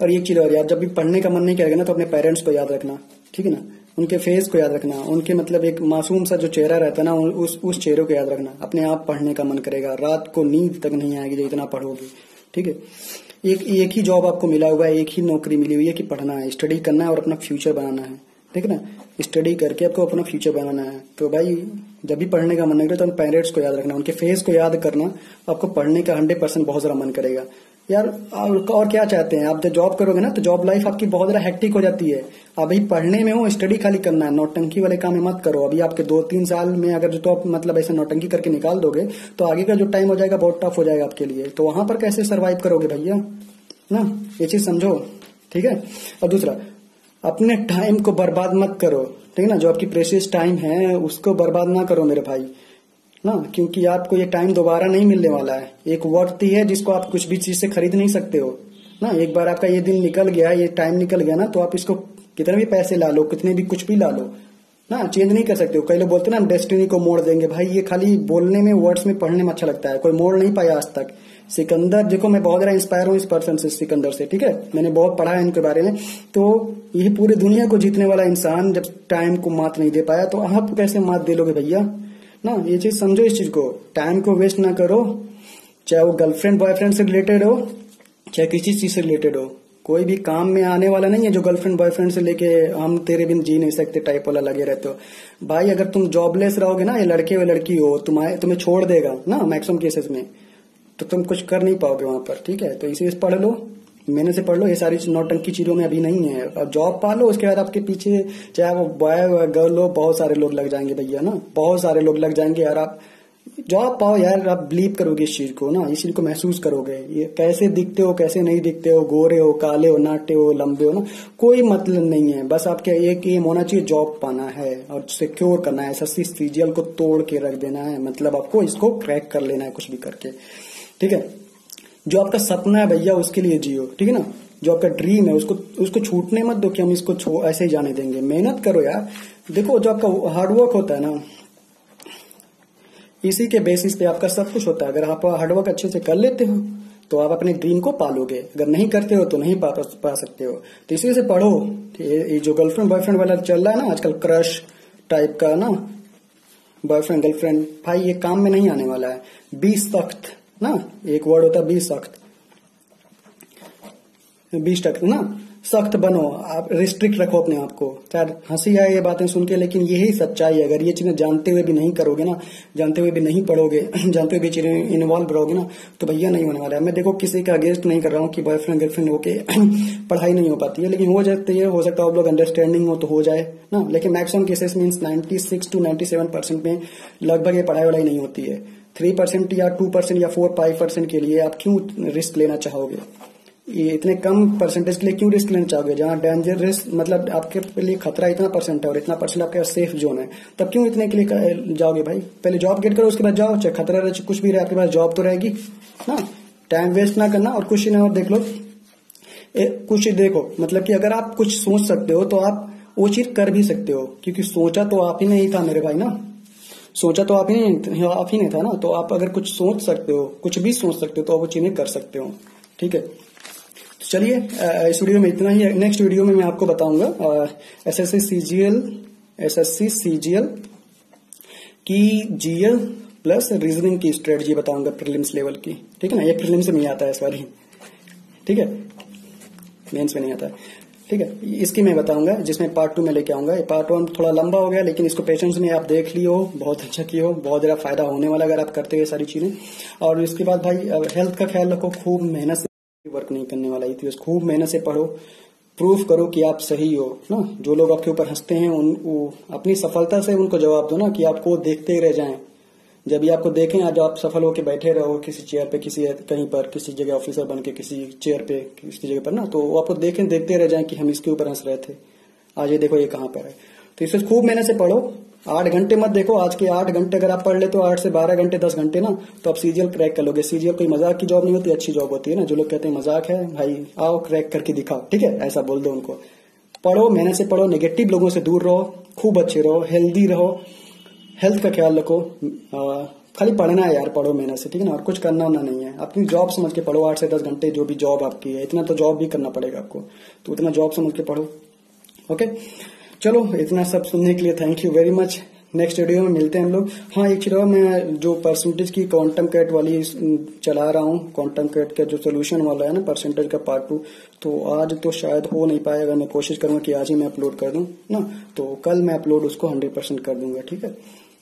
और एक चीज और यार, जब भी पढ़ने का मन नहीं करेगा ना तो अपने पेरेंट्स को याद रखना, ठीक है ना, उनके फेस को याद रखना, उनके मतलब एक मासूम सा जो चेहरा रहता है ना, उस चेहरे को याद रखना। अपने आप पढ़ने का मन करेगा, रात को नींद तक नहीं आएगी जो इतना पढ़ोगे, ठीक है। एक ही जॉब आपको मिला हुआ है, एक ही नौकरी मिली हुई है कि पढ़ना है, स्टडी करना है और अपना फ्यूचर बनाना है, ठीक है ना। स्टडी करके आपको अपना फ्यूचर बनाना है। तो भाई जब भी पढ़ने का मन करे तो पेरेंट्स को याद रखना, उनके फेस को याद करना, आपको पढ़ने का 100% बहुत ज्यादा मन करेगा यार। और क्या चाहते हैं आप, जब जॉब करोगे ना तो जॉब लाइफ आपकी बहुत ज्यादा हेक्टिक हो जाती है। अभी पढ़ने में हो, स्टडी खाली करना है, नौटंकी वाले काम मत करो। अभी आपके 2-3 साल में अगर जो तो आप मतलब ऐसे नौटंकी करके निकाल दोगे तो आगे का जो टाइम हो जाएगा बहुत टफ हो जाएगा आपके लिए। तो वहां पर कैसे सर्वाइव करोगे भैया ना, ये चीज समझो, ठीक है। और दूसरा, अपने टाइम को बर्बाद मत करो, ठीक है ना। जो आपकी प्रेशियस टाइम है उसको बर्बाद ना करो मेरे भाई ना, क्योंकि आपको ये टाइम दोबारा नहीं मिलने वाला है। एक वर्थ ही है जिसको आप कुछ भी चीज से खरीद नहीं सकते हो ना। एक बार आपका ये दिन निकल गया, ये टाइम निकल गया ना, तो आप इसको कितने भी पैसे ला लो, कितने भी कुछ भी ला लो ना, चेंज नहीं कर सकते हो। कई लोग बोलते हैं ना डेस्टिनी को मोड़ देंगे, भाई ये खाली बोलने में, वर्ड्स में, पढ़ने में अच्छा लगता है, कोई मोड़ नहीं पाया आज तक। सिकंदर, देखो मैं बहुत ज्यादा इंस्पायर हूँ इस पर्सन से, सिकंदर से, ठीक है। मैंने बहुत पढ़ा है इनके बारे में। तो ये पूरी दुनिया को जीतने वाला इंसान जब टाइम को मात नहीं दे पाया तो आप कैसे मात दे लोगे भैया ना। ये चीज समझो, इस चीज को, टाइम को वेस्ट ना करो, चाहे वो गर्लफ्रेंड बॉयफ्रेंड से रिलेटेड हो, चाहे किसी चीज से रिलेटेड हो, कोई भी काम में आने वाला नहीं है जो गर्लफ्रेंड बॉयफ्रेंड से लेके हम तेरे बिन जी नहीं सकते टाइप वाला लगे रहते हो। भाई अगर तुम जॉबलेस रहोगे ना, ये लड़के हो लड़की हो, तुम्हें छोड़ देगा ना मैक्सिमम केसेस में, तो तुम कुछ कर नहीं पाओगे वहां पर। ठीक है, तो इसी पढ़ लो, मैंने से पढ़ लो, ये सारी नौटंकी चीजों में अभी नहीं है। अब जॉब पा लो, उसके बाद आपके पीछे चाहे वो बॉय हो गर्ल हो, बहुत सारे लोग लग जाएंगे भैया ना, बहुत सारे लोग लग जाएंगे यार। आप जॉब पाओ यार, आप बिलीव करोगे इस चीज को ना, इस चीज को महसूस करोगे। ये कैसे दिखते हो कैसे नहीं दिखते हो, गोरे हो काले हो नाटे हो लंबे हो ना, कोई मतलब नहीं है। बस आपके एक एम होना चाहिए, जॉब पाना है और सिक्योर करना है। एसएससी सीजीएल को तोड़ के रख देना है, मतलब आपको इसको क्रैक कर लेना है कुछ भी करके। ठीक है, जो आपका सपना है भैया उसके लिए जियो। ठीक है ना, जो आपका ड्रीम है उसको छूटने मत दो कि हम इसको ऐसे ही जाने देंगे। मेहनत करो यार। देखो जो आपका हार्डवर्क होता है ना, इसी के बेसिस पे आपका सब कुछ होता है। अगर आप हार्डवर्क अच्छे से कर लेते हो तो आप अपने ड्रीम को पालोगे, अगर नहीं करते हो तो नहीं पा सकते हो। तो इसी से पढ़ो। ये जो गर्लफ्रेंड बॉयफ्रेंड वाला चल रहा है ना आजकल, क्रश टाइप का ना, बॉयफ्रेंड गर्लफ्रेंड, भाई ये काम में नहीं आने वाला है। बी सख्त ना, एक वर्ड होता है बी सख्त, 20% ना, सख्त बनो आप, रिस्ट्रिक्ट रखो अपने आप को। शायद हंसी आए ये बातें सुन के, लेकिन यही सच्चाई है। अगर ये चीजें जानते हुए भी नहीं करोगे ना, जानते हुए भी नहीं पढ़ोगे, जानते हुए भी चीजें इन्वॉल्व रहोगे ना, तो भैया नहीं होने वाला है। मैं देखो किसी का अगेंस्ट नहीं कर रहा हूँ कि बॉयफ्रेंड गर्लफ्रेंड होके पढ़ाई नहीं हो पाती है, लेकिन हो जाती है। हो सकता है आप लोग अंडरस्टैंडिंग हो तो हो जाए ना, लेकिन मैक्सिमम केसेस मीन्स 96 to 97% में लगभग ये पढ़ाई वढ़ाई नहीं होती है। 3% या 2% या 4-5% के लिए आप क्यों रिस्क लेना चाहोगे? ये इतने कम परसेंटेज के लिए क्यों रिस्क लेना चाहोगे? जहां डेंजर रिस्क मतलब आपके लिए खतरा इतना परसेंट है और इतना परसेंट आपके सेफ जोन है, तब क्यों इतने के लिए जाओगे भाई? पहले जॉब गेट करो, उसके बाद जाओ। चाहे खतरा रहे कुछ भी रहे, आपके पास जॉब तो रहेगी ना। टाइम वेस्ट ना करना। और कुछ ना, और देख लो कुछ देखो, मतलब कि अगर आप कुछ सोच सकते हो तो आप वो चीज कर भी सकते हो, क्योंकि सोचा तो आप ही नहीं था मेरे भाई ना, सोचा तो आप ही नहीं था ना। तो आप अगर कुछ सोच सकते हो, कुछ भी सोच सकते हो, तो आप वो चीजें कर सकते हो। ठीक है, तो चलिए इस वीडियो में इतना ही। नेक्स्ट वीडियो में मैं आपको बताऊंगा एसएससी सीजीएल की जीएल प्लस रीजनिंग की स्ट्रेटजी बताऊंगा प्रीलिम्स लेवल की। ठीक है ना, ये प्रीलिम्स में ही आता है इस बार ही। ठीक है, मेंस में नहीं आता है। ठीक है, इसकी मैं बताऊंगा, जिसमें पार्ट 2 में लेके आऊंगा। ये पार्ट 1 थोड़ा लंबा हो गया, लेकिन इसको पेशेंस में आप देख लियो, बहुत अच्छा कियो, बहुत ज्यादा फायदा होने वाला अगर आप करते हो ये सारी चीजें। और इसके बाद भाई हेल्थ का ख्याल रखो, खूब मेहनत से वर्क नहीं करने वाला है, खूब मेहनत से पढ़ो, प्रूफ करो कि आप सही हो ना। जो लोग आपके ऊपर हंसते हैं अपनी सफलता से उनको जवाब दो ना, कि आपको देखते ही रह जाएं। जब भी आपको देखें, आज आप सफल होकर बैठे रहो किसी चेयर पे, कहीं पर किसी जगह ऑफिसर बन के किसी चेयर पे किसी जगह पर ना, तो वो आपको देखें, देखते रह जाएं कि हम इसके ऊपर हंस रहे थे, आज ये देखो ये कहां पर है। तो इससे खूब मेहनत से पढ़ो। 8 घंटे मत देखो, आज के 8 घंटे अगर आप पढ़ ले तो 8 से 12 घंटे 10 घंटे ना, तो आप सीजीएल क्रैक कर लोगे। सीजीएल कोई मजाक की जॉब नहीं होती, अच्छी जॉब होती है ना। जो लोग कहते हैं मजाक है, भाई आओ क्रैक करके दिखाओ। ठीक है, ऐसा बोल दो उनको। पढ़ो, मेहनत से पढ़ो, नेगेटिव लोगों से दूर रहो, खूब अच्छे रहो, हेल्दी रहो, हेल्थ का ख्याल रखो। खाली पढ़ना है यार, पढ़ो मेहनत से। ठीक है ना, और कुछ करना होना नहीं है। अपनी जॉब समझ के पढ़ो, 8 से 10 घंटे जो भी जॉब आपकी है, इतना तो जॉब भी करना पड़ेगा आपको, तो उतना जॉब समझ के पढ़ो। ओके, चलो इतना सब सुनने के लिए thank you very much. Next video में मिलते हैं हम लोग। हाँ, एक चीज मैं जो परसेंटेज की क्वांटम कैट वाली चला रहा हूँ, क्वांटम कैट का जो सोल्यूशन वाला है ना परसेंटेज का पार्ट 2, तो आज तो शायद हो नहीं पाएगा। मैं कोशिश करूंगा कि आज ही मैं अपलोड कर दूं ना, तो कल मैं अपलोड उसको 100% कर दूंगा। ठीक है,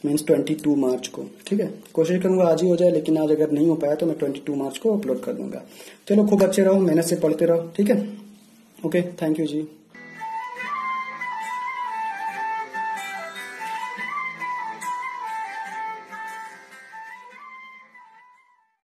मीन्स 22 मार्च को। ठीक है, कोशिश करूंगा आज ही हो जाए, लेकिन आज अगर नहीं हो पाया तो मैं 22 मार्च को अपलोड कर दूंगा। चलो खूब अच्छे रहो, मेहनत से पढ़ते रहो। ठीक है, ओके, थैंक यू जी।